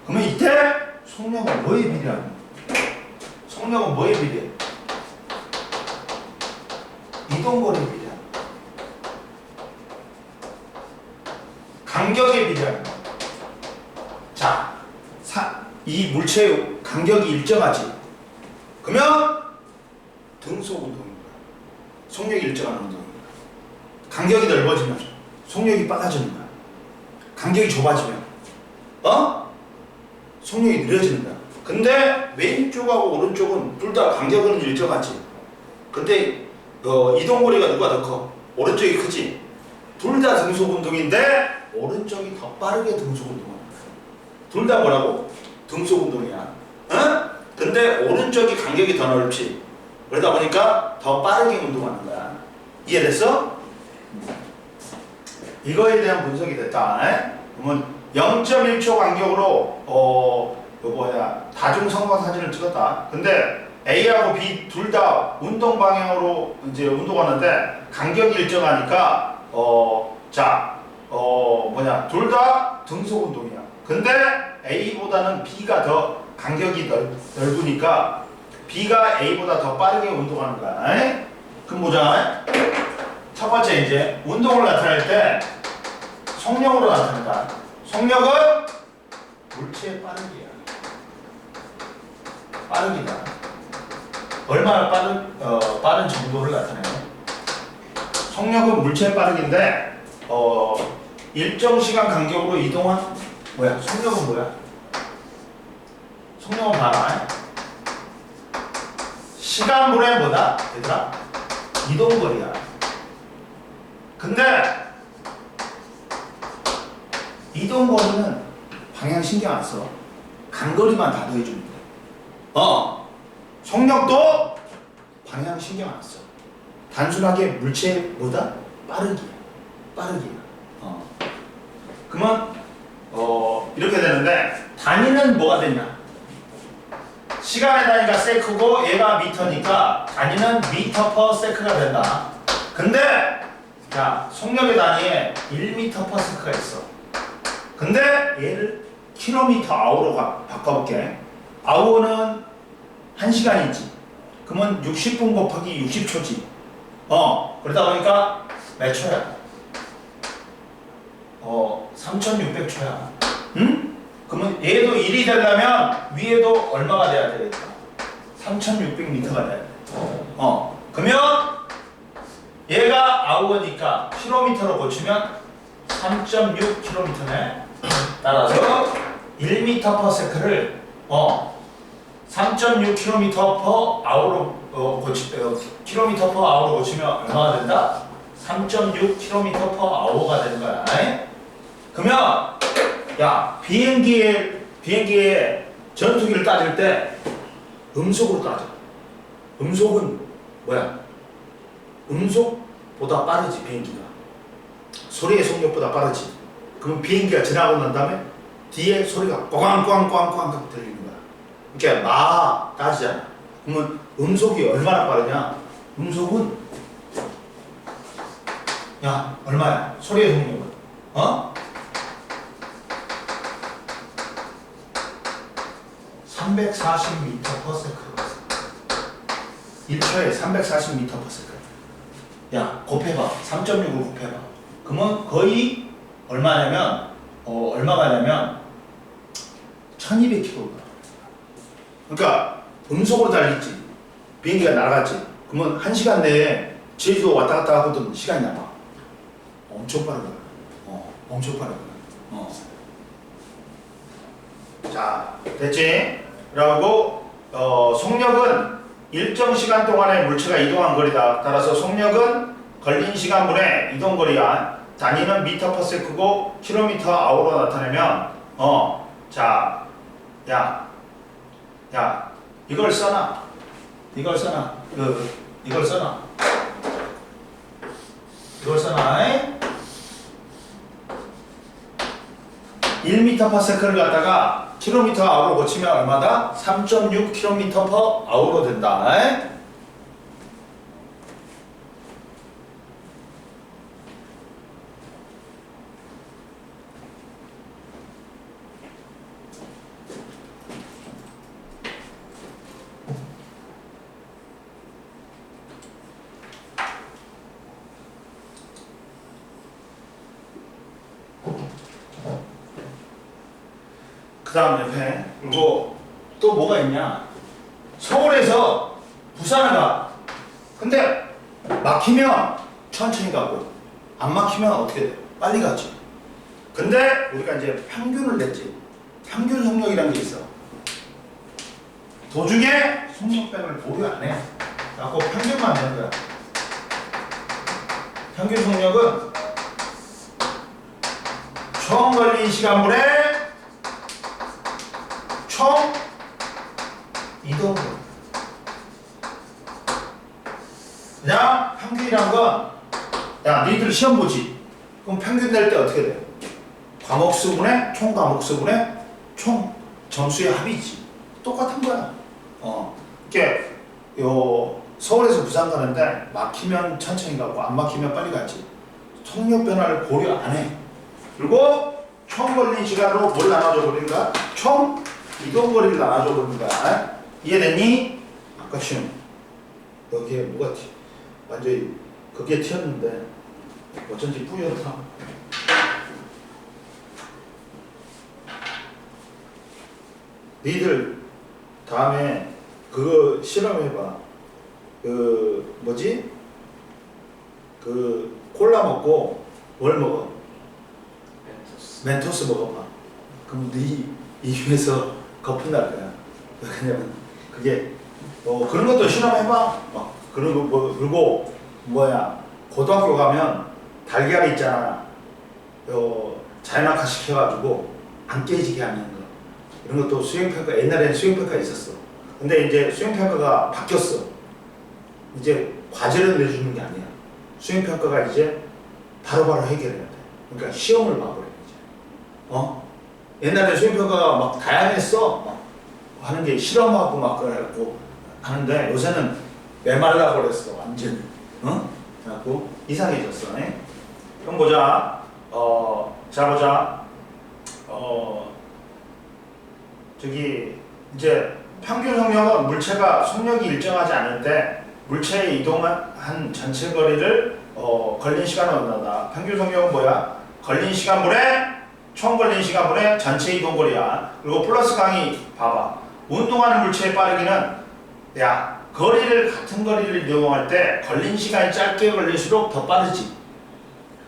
그러면 이때 속력은 뭐에 비례하니? 속력은 뭐에 비례해? 이동거리에 비례하는 거야. 간격에 비례하는 거야. 자, 이 물체의 간격이 일정하지. 그러면 등속 운동인 거야. 속력이 일정한 운동인 거야. 간격이 넓어지면 속력이 빨라지는 거야. 간격이 좁아지면 속력이 느려지는 거야. 근데 왼쪽하고 오른쪽은 둘 다 간격은 일정하지. 근데 이동거리가 누가 더 커? 오른쪽이 크지. 둘 다 등속 운동인데 오른쪽이 더 빠르게 등속 운동하는 거야. 둘 다 뭐라고? 등속 운동이야. 근데 오른쪽이 간격이 더 넓지. 그러다 보니까 더 빠르게 운동하는 거야. 이해됐어? 이거에 대한 분석이 됐다. 그러면 0.1초 간격으로 다중성광 사진을 찍었다. 근데 A하고 B 둘 다 운동 방향으로 이제 운동하는데 간격이 일정하니까 둘 다 등속 운동이야. 근데 A보다는 B가 더 간격이 넓으니까 B가 A보다 더 빠르게 운동하는 거야. 그럼 보자. 첫 번째 이제 운동을 나타낼 때 속력으로 나타낸다. 속력은 물체의 빠르기야. 빠르기다. 얼마나 빠른 정도를 나타내요? 속력은 물체의 빠르기인데 일정 시간 간격으로 이동한 뭐야? 속력은 뭐야? 속력은 봐라. 시간분의 뭐다? 얘들아? 이동거리야. 근데 이동거리는 방향 신경 안 써. 간거리만 다 더해주면 돼. 속력도 방향 신경 안 써. 단순하게 물체의 뭐다? 빠르기야. 그러면 이렇게 되는데 단위는 뭐가 되냐? 시간의 단위가 세크고 얘가 미터니까 단위는 미터 퍼 세크가 된다. 근데 자, 속력의 단위에 1미터 퍼 세크가 있어. 근데 얘를 킬로미터 아워로 바꿔볼게. 아워는 1시간이지. 그러면 60분 곱하기 60초지. 그러다 보니까 몇 초야? 3600초야. 응? 그러면 얘도 1이 되려면 위에도 얼마가 돼야 되겠다? 3600m가 돼야 돼. 그러면 얘가 아워니까 킬로미터로 고치면 3.6km네. 따라서 1m per sec를 3.6km per hour로 킬로미터 per hour로 고치면 얼마가 된다? 3.6km per hour가 되는 거야. 그러면 야, 비행기의 전투기를 따질 때 음속으로 따져. 음속은 뭐야? 음속보다 빠르지, 비행기가. 소리의 속력보다 빠르지. 그럼 비행기가 지나고 난 다음에 뒤에 소리가 꽝꽝꽝꽝 들리는 거야. 그러니까 마 따지잖아. 그러면 음속이 얼마나 빠르냐? 음속은 야, 얼마야? 소리의 속력은 340m per second. 1초에 340m per second. 야, 곱해봐. 3.6을 곱해봐. 그러면 거의 얼마냐면 얼마가 냐면 1200km. 그러니까 음속으로 달리지. 비행기가 날아갔지. 그러면 1시간 내에 제주도 왔다 갔다 하거든. 시간이 남아. 엄청 빠르다. 엄청 빠르다. 자, 됐지? 라고 속력은 일정 시간 동안에 물체가 이동한 거리다. 따라서 속력은 걸린 시간분의 이동 거리야. 단위는 미터 퍼 세크고 킬로미터 아워로 나타내면 자, 야, 이걸 써놔. 이걸 써놔. 이걸 써놔. 1m per sec를 갖다가 킬로미터 아워로 고치면 얼마다? 3.6km per hour로 된다. 그 다음 옆에 그리고 또 뭐가 있냐, 서울에서 부산을 가. 근데 막히면 천천히 가고 안 막히면 어떻게 돼? 빨리 가지. 근데 우리가 이제 평균을 냈지. 평균 속력이라는 게 있어. 도중에 속력변을 고려 안 해. 그래갖고 평균만 내는 거야. 평균 속력은 총 걸린 시간분의 총 이동. 그냥 평균이란 건, 야, 너희들 시험 보지. 그럼 평균 낼 때 어떻게 돼? 과목 수분의 총 과목 수분의 총 점수의 합이지. 똑같은 거야. 이게 서울에서 부산 가는데 막히면 천천히 가고 안 막히면 빨리 가지. 속력 변화를 고려 안 해. 그리고 총 걸린 시간으로 뭘 나눠줘 버린가? 총 이동 거리를 나눠줘 버린 거야. 이해됐니? 아까 시험 여기에 뭐가 완전히 그게 튀었는데 어쩐지 뿌옇다. 니들 다음에 그거 실험해봐. 그 뭐지? 그 콜라 먹고 뭘 먹어? 멘토스 먹어봐. 그럼 네 입에서 거품 날 거야. 왜냐면 그게 그런 것도 실험해봐. 그리고 그리고 뭐야, 고등학교 가면 달걀 있잖아. 자연학화 시켜가지고 안 깨지게 하는 거. 이런 것도 수행평가, 옛날에는 수행평가 있었어. 근데 이제 수행평가가 바뀌었어. 이제 과제를 내주는 게 아니야. 수행평가가 이제 바로바로 해결해야 돼. 그러니까 시험을 봐버려 이제. 옛날에 수행평가가 막 다양했어. 하는 게 실험하고 막 그래갖고 하는데 요새는 메말라 그랬어 완전히. 어? 그래갖고 이상해졌어. 네? 그럼 보자. 자 보자. 저기 이제 평균 속력은 물체가 속력이 일정하지 않을 때 물체의 이동한 전체 거리를 걸린 시간을 얻는다. 평균 속력은 뭐야? 걸린 시간분의 총 걸린 시간분의 전체 이동 거리야. 그리고 플러스 강의 봐봐. 운동하는 물체의 빠르기는 야 같은 거리를 이동할 때 걸린 시간이 짧게 걸릴수록 더 빠르지.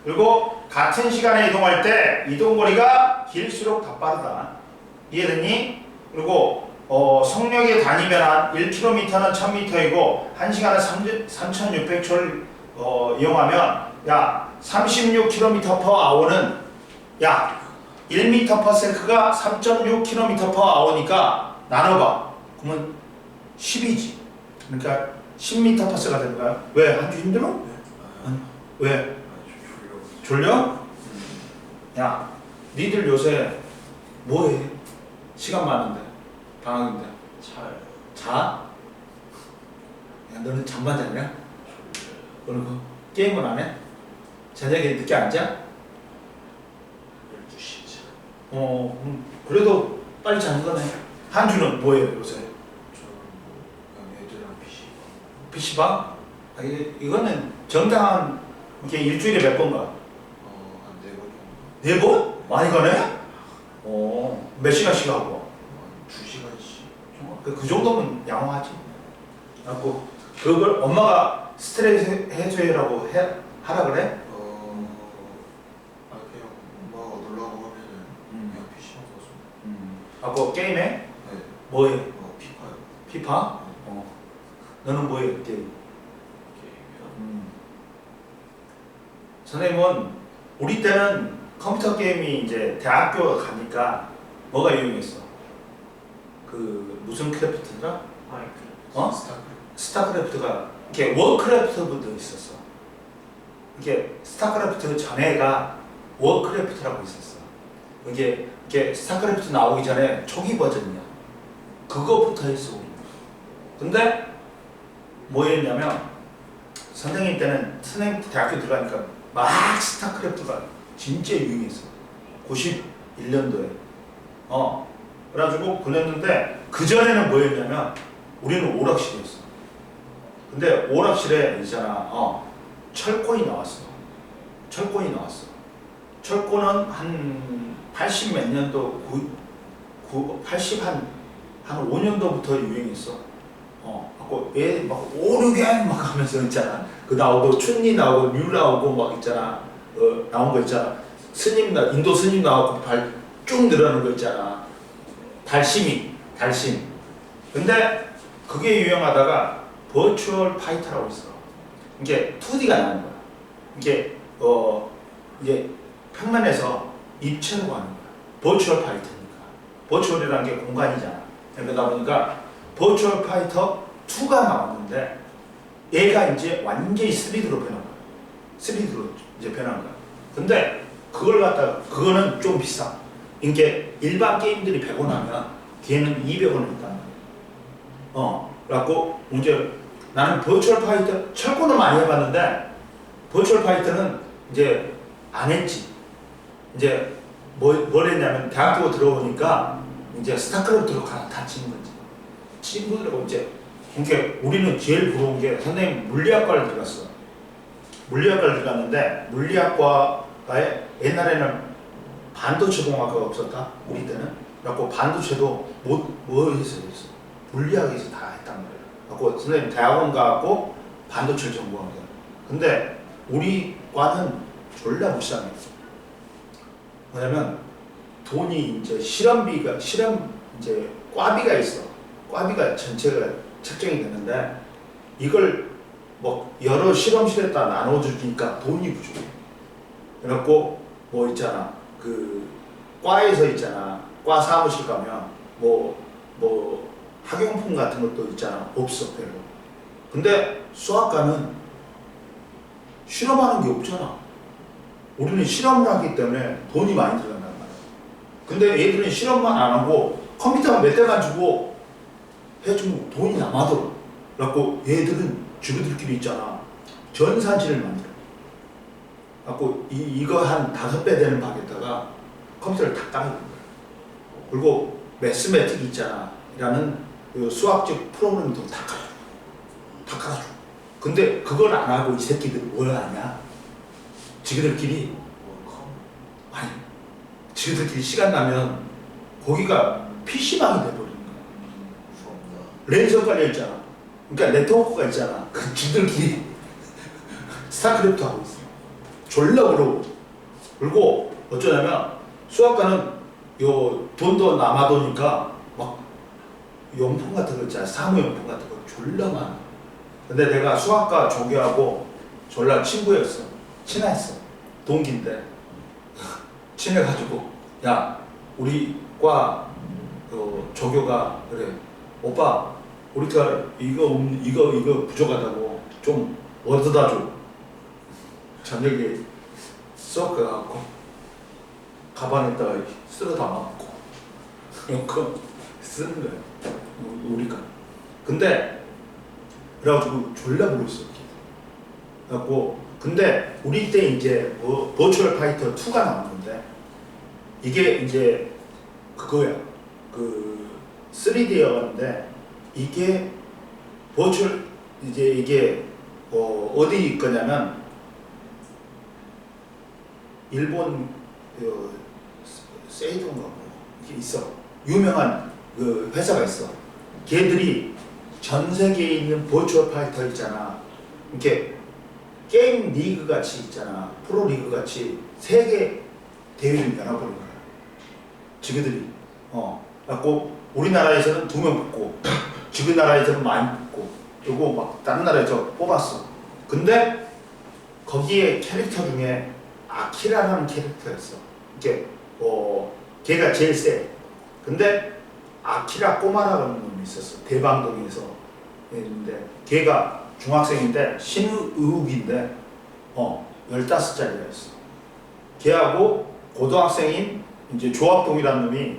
그리고 같은 시간에 이동할 때 이동 거리가 길수록 더 빠르다. 이해됐니? 그리고 속력의 단위 변환 1km는 1000m이고 1시간에 3600초를 이용하면 야 36km/h는 야 1m/s가 3.6km/h니까 나눠봐. 그러면 10이지. 그러니까 10m/s가 되는 거야. 왜? 한주 힘들어? 아니, 왜? 졸려? 야 니들 요새 뭐해? 시간 많은데 방학인데 잘 자? 야 너는 잠만 잤냐? 그리고 게임은 안 해? 저녁에 늦게 안 자? 12시죠. 그래도 빨리 자는 거네. 한주는 뭐해 요새? 저는 그냥 애들이랑 PC방? 이거는 정당한 이게 일주일에 몇 번 가? 한 4번 정도. 4번? 많이 가네? 몇 시간씩 하고? 한 2시간씩. 그 정도면 양호하지. 그래갖고 그걸 엄마가 스트레스 해소라고 하라 그래? 그냥 엄마가 놀라고 하면은 그냥 PC방 가서. 하고 게임해? 네. 뭐해? 피파요. 피파? 너는 뭐해? 게임? 게임이요. 선생님은 우리 때는 컴퓨터 게임이 이제 대학교 가니까 뭐가 유행했어? 그 무슨 크래프트더라? 스타크래프트. 스타크래프트가 이렇게 워크래프트부터 있었어. 이게 스타크래프트 전에가 워크래프트라고 있었어. 이게 스타크래프트 나오기 전에 초기 버전이야. 그거부터 했어. 근데 뭐였냐면 선생님 때는 선생님 대학교 들어가니까 막 스타크래프트가 진짜 유행했어. 91년도에. 그래가지고 그랬는데 그 전에는 뭐였냐면 우리는 오락실이었어. 근데 오락실에 있잖아. 철권이 나왔어. 철권은 한 80 몇 년도 80 한 5년도부터 유행했어. 얘막 5, 6엔 막 하면서 있잖아. 그 나오고 춘리 나오고 뮤 나오고 막 있잖아. 나온 거 있잖아. 인도 스님 나오고 발 쭉 늘어나는 거 있잖아. 달심. 근데 그게 유행하다가 버추얼 파이터라고 있어. 이게 2D가 나는 거야. 이게 이제 평면에서 입체로 하는 거야. 버추얼 파이터니까. 버추얼이라는 게 공간이잖아. 그러다 보니까 버추얼 파이터 2가 나왔는데 얘가 이제 완전히 3D로 변한 거야. 3D로 이제 변한 거야. 근데 그걸 갖다가 그거는 좀 비싸. 이게 일반 게임들이 100원 하면 걔는 200원을 있단 말이야. 그래갖고 이제 나는 버추얼 파이터 철권을 많이 해봤는데 버추얼 파이터는 이제 안 했지. 이제 뭘 했냐면 대학교 들어오니까 이제 스타크래프트로 갈아타치는 거지. 친구들하고 이제 그러니까 우리는 제일 부러운 게 선생님 물리학과를 들어갔어. 물리학과를 들어갔는데 물리학과에 옛날에는 반도체 공학과가 없었다. 우리 때는. 그래갖고 반도체도 뭐 해서 물리학에서 다 했단 말이야. 그래갖고 선생님 대학원 가갖고 반도체를 전공한 거야. 근데 우리 과는 졸라 불쌍해. 뭐냐면 돈이 이제 실험 이제 과비가 있어. 과비가 전체가 책정이 되는데 이걸 뭐 여러 실험실에다 나눠주니까 돈이 부족해. 그래갖고 뭐 있잖아. 그 과에서 있잖아. 과 사무실 가면 뭐 학용품 같은 것도 있잖아. 없어 별로. 근데 수학과는 실험하는 게 없잖아. 우리는 실험을 하기 때문에 돈이 많이 들어간단 말이야. 근데 얘들은 실험만 안 하고 컴퓨터만 몇 대만 주고 해주면 돈이 남아돌아. 그래갖고 얘들은 지그들끼리 있잖아. 전산실을 만들어. 그래갖고 이거 한 5배 되는 방에다가 컴퓨터를 다 깔아주는 거야. 그리고 매스매틱 있잖아. 라는 그 수학적 프로그램도 다 깔아줘. 다 깔아줘. 근데 그걸 안 하고 이 새끼들 뭘 하냐? 지그들끼리 아니 지그들끼리 시간 나면 거기가 PC방이 돼버리는 거야. 레이저 깔려 있잖아. 그러니까 네트워크가 있잖아. 그 지들끼리 스타크래프트 하고 있어. 졸라 어려워. 그리고 어쩌냐면 수학과는 요 돈도 남아도니까 막 용품 같은 거 있잖아. 사무용품 같은 거 졸라 많아. 근데 내가 수학과 조교하고 졸라 친구였어. 친했어. 동기인데 친해가지고 야 우리 과 조교가 그래 오빠 우리가 이거 부족하다고 좀 얻어다 줘. 저녁에 수학과 가고 가방에다가 쓸어 담아먹고 그거 쓰는 거야 우리가. 근데 그래가지고 졸라 부르었어. 그래갖고 근데 우리 때 이제 버추얼 파이터 2가 나왔는데 이게 이제 그거야. 그 3D였는데 이게 버추얼 이게 어디 있거냐면 일본 세이도인가 뭐 이게 있어. 유명한 그 회사가 있어. 걔들이 전 세계에 있는 버추얼 파이터 있잖아. 이렇게 게임 리그 같이 있잖아. 프로 리그 같이 세계 대회를 열어버린 거야. 지그들이. 그래갖고 우리나라에서는 2명 뽑고, 지그 나라에서는 많이 뽑고, 그리고 막 다른 나라에서 뽑았어. 근데 거기에 캐릭터 중에 아키라라는 캐릭터가 있어. 이게 걔가 제일 세. 근데 아키라 꼬마라는 놈이 있었어. 대방동에서 있는데 걔가 중학생인데 신의욱인데 15살이었어. 걔하고 고등학생인 이제 조합동이라는 놈이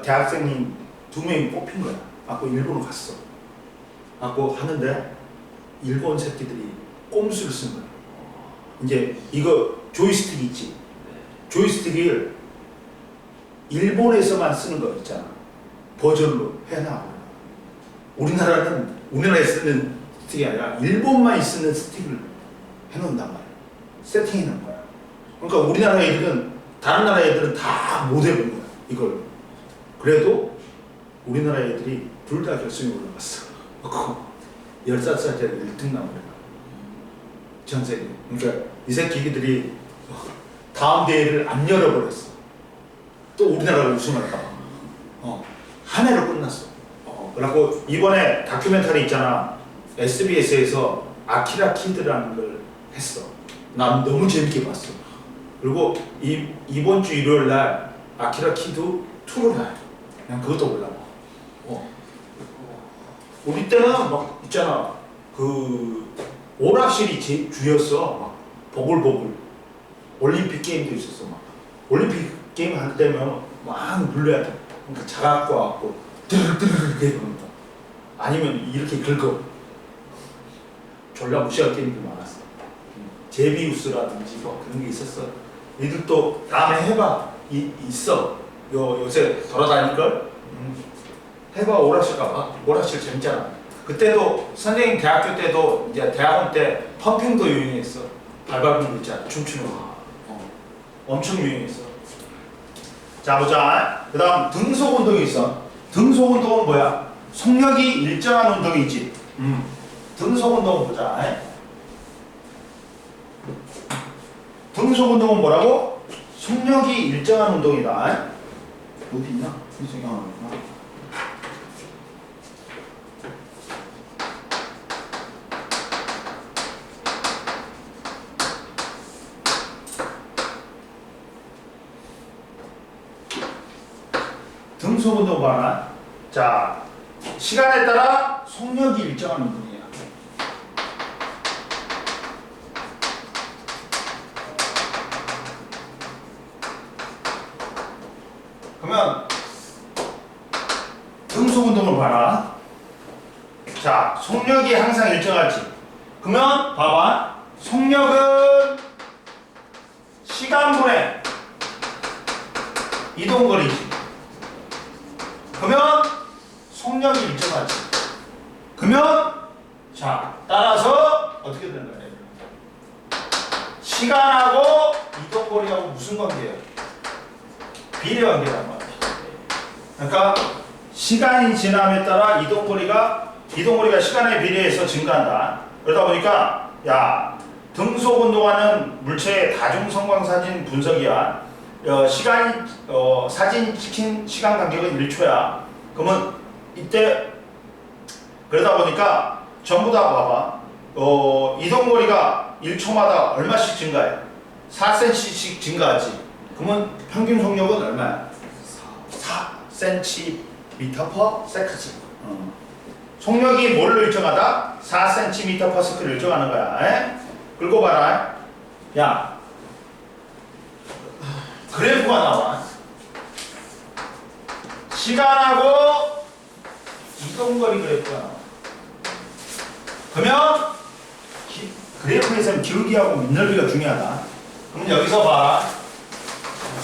대학생인 2명이 뽑힌 거야. 갖고 일본으로 갔어. 갖고 하는데 일본 새끼들이 꼼수를 쓴 거야. 이제 이거 조이스틱 있지. 조이스틱을 일본에서만 쓰는 거 있잖아. 버전으로 해놔. 우리나라에 쓰는 스틱이 아니라 일본만 쓰는 스틱을 해놓는단 말이야. 세팅해놓은 거야. 그러니까 우리나라 애들은 다른 나라 애들은 다 못 해본 거야. 이걸. 그래도 우리나라 애들이 둘 다 결승에 올라갔어. 15살짜리 1등 나온 거야. 전 세계. 그러니까 이 새끼들이 다음 대회를 안 열어버렸어. 또 우리나라가 우승할까 봐. 한 해로 끝났어. 그래갖고 이번에 다큐멘터리 있잖아. SBS에서 아키라 키드라는 걸 했어. 난 너무 재밌게 봤어. 그리고 이번 주 일요일 날 아키라 키드 2를 해. 그냥 그것도 보려고. 우리 때는 막 있잖아. 그 오락실이 주였어. 막 보글보글. 올림픽 게임도 있었어. 막 올림픽 게임 할 때면 막 눌러야 돼. 그러니까 자갖고 와갖고 드르륵 이렇게 그런다. 아니면 이렇게 긁어. 졸라 무시할 게임도 많았어. 제비우스라든지 뭐 그런 게 있었어. 니들도 다음에 해봐. 있어. 요새 돌아다닐걸? 해봐. 오락실 가봐. 오락실 재밌잖아. 그때도 선생님 대학교 때도 이제 대학원 때 펌핑도 유행했어. 발발분 거 있잖아. 춤추는 거. 엄청 유행했어. 자 보자. 그 다음 등속 운동이 있어. 등속 운동은 뭐야? 속력이 일정한 운동이지. 등속 운동은 보자. 등속 운동은 뭐라고? 속력이 일정한 운동이다. 어디 있나? 등속 운동 봐라. 자, 시간에 따라 속력이 일정한 운동이야. 그러면 등속 운동을 봐라. 자, 속력이 항상 일정하지. 그러면 봐봐. 속력은 시간분의 이동거리지. 그러면 속력이 일정하지. 그러면 자, 따라서 어떻게 되는 거예요? 시간하고 이동거리하고 무슨 관계예요? 비례 관계란 말이야. 그러니까 시간이 지남에 따라 이동거리가 시간에 비례해서 증가한다. 그러다 보니까 야, 등속 운동하는 물체의 다중성광사진 분석이야. 사진 찍힌 시간 간격은 1초야. 그러면 이때 그러다 보니까 전부 다 봐봐. 이동거리가 1초마다 얼마씩 증가해? 4cm씩 증가하지. 그러면 평균 속력은 얼마야? 4cm/s. 속력이 뭘로 일정하다? 4cm/s를 일정하는 거야. 에? 긁고 봐라. 야, 그래프가 나와. 시간하고 이동거리 그래프가 나와. 그러면 그래프에서는 기울기하고 민넓이가 중요하다. 그럼 여기서 봐.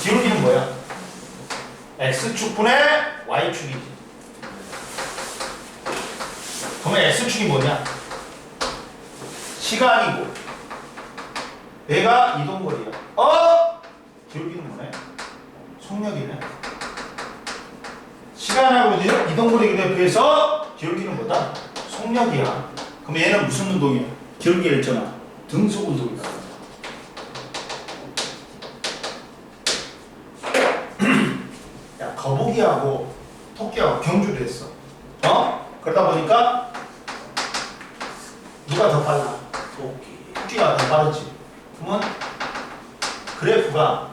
기울기는 뭐야? x축분의 y축이지. 그러면 x축이 뭐냐? 시간이고 얘가 이동거리야. 기울기는 뭐네? 속력이네. 시간하고 이동거리 그래프에서 기울기는 뭐다? 속력이야. 그럼 얘는 무슨 운동이야? 기울기 일정한 등속 운동이다. 야, 거북이하고 토끼하고 경주를 했어. 그러다 보니까 누가 더 빨라? 토끼가 더 빠르지. 그러면 그래프가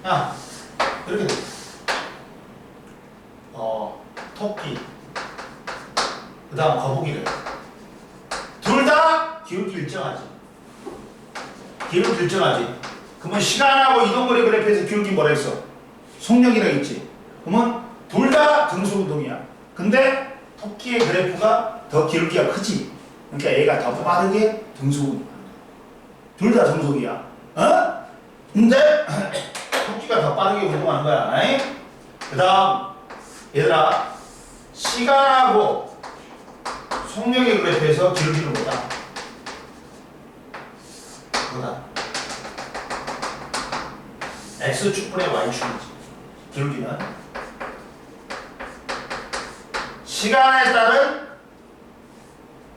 야, 이렇게 돼. 토끼 그 다음 거북이를 둘 다 기울기 일정하지. 기울기 일정하지. 그러면 시간하고 이동거리 그래프에서 기울기 뭐라 했어? 속력이라고 했지. 그러면 둘 다 등속 운동이야. 근데 토끼의 그래프가 더 기울기가 크지. 그러니까 얘가 더 빠르게 등속 운동한다. 둘 다 등속이야. 근데 토끼가 더 빠르게 운동하는 거야. 그 다음 얘들아, 시간하고 속력의 그래프에서 기울기는 뭐다? x축분의 y축이지. 기울기는 시간에 따른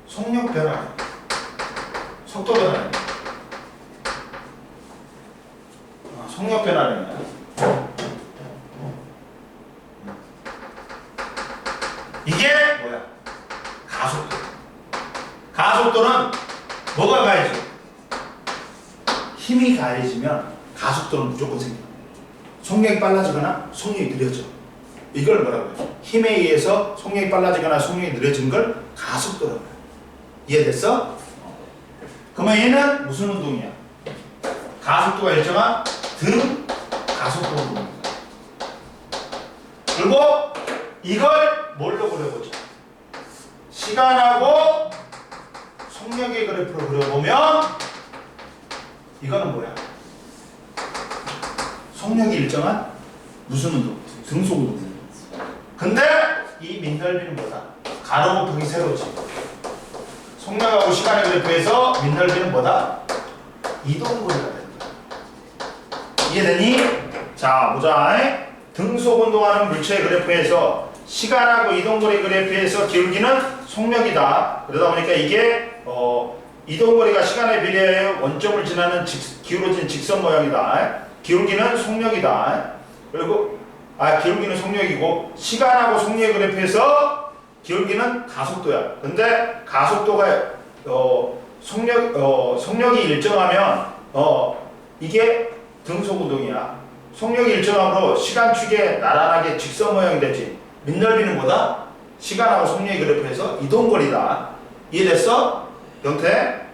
속력 변화, 속도 변화, 속력 변화는 이게 뭐야? 가속도. 가속도는 뭐가 가해져? 힘이 가해지면 가속도는 무조건 생겨. 속력이 빨라지거나 속력이 느려져. 이걸 뭐라고 해요? 힘에 의해서 속력이 빨라지거나 속력이 느려진 걸 가속도라고 해요. 이해됐어? 그러면 얘는 무슨 운동이야? 가속도가 일정한 등 가속도 운동입니다. 그리고 이걸 뭘로 그려보자? 시간하고 속력의 그래프로 그려보면 이거는 뭐야? 속력이 일정한 무슨 운동? 등속 운동. 근데 이 민넓이는 뭐다? 가로 곱하기 세로지. 속력하고 시간의 그래프에서 민넓이는 뭐다? 이동거리가 된다. 이해되니? 자, 보자. 등속 운동하는 물체의 그래프에서 시간하고 이동거리 그래프에서 기울기는 속력이다. 그러다 보니까 이게 이동거리가 시간에 비례하여 원점을 지나는 기울어진 직선 모양이다. 기울기는 속력이다. 그리고 기울기는 속력이고 시간하고 속력의 그래프에서 기울기는 가속도야. 근데 가속도가 속력이 일정하면 이게 등속 운동이야. 속력이 일정하므로 시간축에 나란하게 직선 모양이 되지. 민넓이는 뭐다? 시간하고 속력의 그래프에서 이동거리다. 이해됐어? 영태?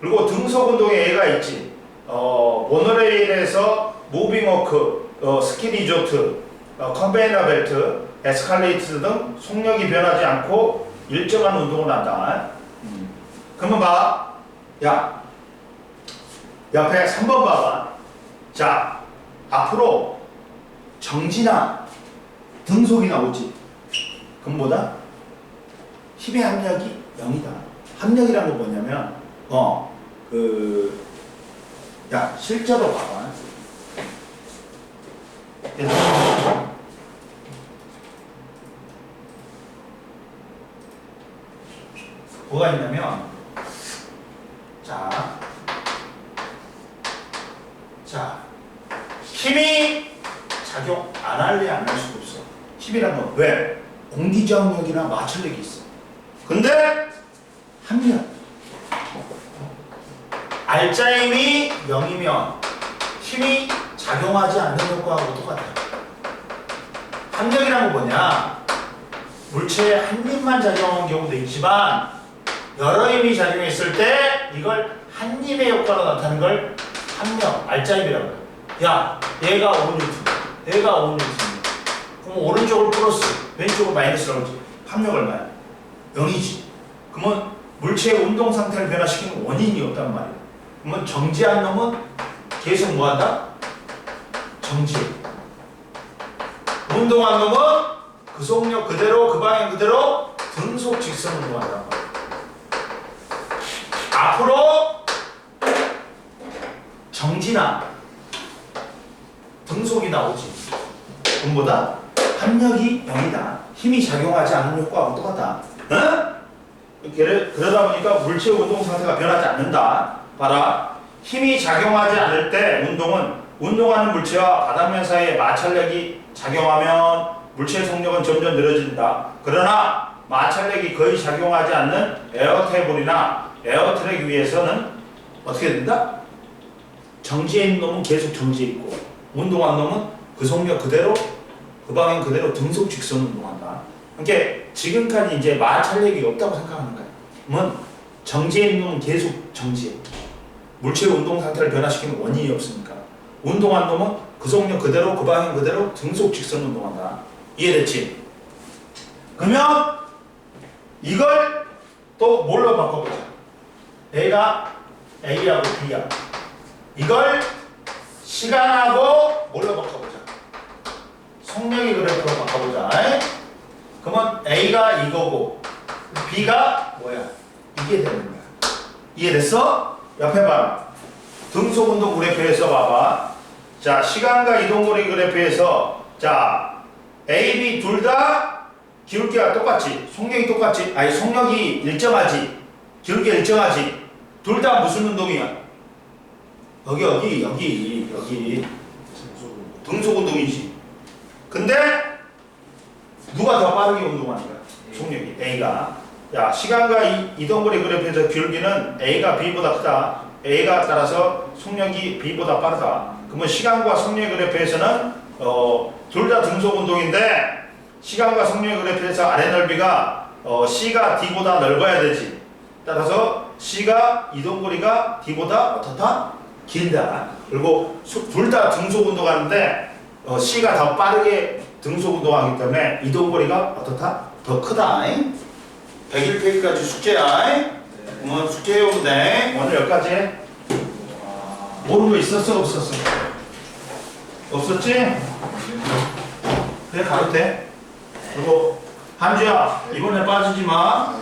그리고 등속 운동에 얘가 있지. 모노레일에서 무빙워크, 스키 리조트, 컨베이너 벨트, 에스컬레이터 등 속력이 변하지 않고 일정한 운동을 한다. 그러면 봐. 야, 옆에 3번 봐봐. 자, 앞으로 정지나 등속이 나오지. 그럼 뭐다? 힘의 합력이 0이다. 합력이란 건 뭐냐면, 야, 실제로 봐봐. 뭐가 있냐면, 자, 힘이 작용 안 할래 안 할 수도 없어. 힘이란 건 왜? 공기저항력이나 마찰력이 있어. 근데 합력. 알짜힘이 0이면 힘이 작용하지 않는 효과하고 똑같아. 합력이란 건 뭐냐? 물체에 한 힘만 작용하는 경우도 있지만 여러 힘이 작용했을 때 이걸 한 힘의 효과로 나타나는 걸 합력, 알짜힘이라고 해요. 야, 얘가 5N, 얘가 5N. 그럼 오른쪽을 플러스, 왼쪽을 마이너스라고 하지. 합력 얼마야? 0이지. 그러면 물체의 운동 상태를 변화시키는 원인이 없단 말이야. 그러면 정지한 놈은 계속 뭐한다? 정지. 운동한 놈은 그 속력 그대로, 그 방향 그대로 등속 직선 운동한단 말이야. 앞으로 정지나 등속이 나오지. 그럼 뭐다? 합력이 0이다. 힘이 작용하지 않는 효과하고 똑같다. 응? 그러다 보니까 물체 운동 상태가 변하지 않는다. 봐라. 힘이 작용하지 않을 때 운동하는 물체와 바닥면 사이에 마찰력이 작용하면 물체의 속력은 점점 늘어진다. 그러나 마찰력이 거의 작용하지 않는 에어테이블이나 에어트랙 위에서는 어떻게 된다? 정지해 있는 놈은 계속 정지해 있고 운동한 놈은 그 속력 그대로 그 방향 그대로 등속 직선 운동한다. 그러니까 지금까지 이제 마찰력이 없다고 생각하는 거야. 그러면 정지해 있는 놈은 계속 정지해. 물체의 운동 상태를 변화시키는 원인이 없으니까. 운동한 놈은 그 속력 그대로 그 방향 그대로 등속 직선 운동한다. 이해됐지? 그러면 이걸 또 뭘로 바꿔보자. A가 A하고 B야. 이걸 시간하고 뭘로 바꿔보자. 속력의 그래프로 바꿔보자. 그러면 A가 이거고 B가 뭐야? 이게 되는 거야. 이해됐어? 옆에 봐라. 등속운동 그래프에서 봐봐. 자, 시간과 이동거리 그래프에서 자, A, B 둘 다 기울기가 똑같지. 속력이 똑같지. 아니, 속력이 일정하지. 기울기가 일정하지. 둘 다 무슨 운동이야? 여기. 등속운동이지. 근데 누가 더 빠르게 운동하는 거야? 속력이. A가. 야, 시간과 이동거리 그래프에서 기울기는 A가 B보다 크다. A가 따라서 속력이 B보다 빠르다. 그러면 시간과 속력 그래프에서는 둘 다 등속 운동인데 시간과 속력 그래프에서 아래 넓이가 C가 D보다 넓어야 되지. 따라서 C가 이동거리가 D보다 어떻다? 길다. 그리고 둘 다 등속 운동하는데 C가 더 빠르게 등속 운동하기 때문에 이동거리가 어떻다? 더 크다. 101페이지까지 숙제야. 그러면 숙제해오면 돼. 오늘 여기까지 해. 모르는 거 있었어? 없었어? 없었지? 그래 가도 돼. 그리고 한주야 이번에 빠지지 마.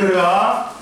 들어가.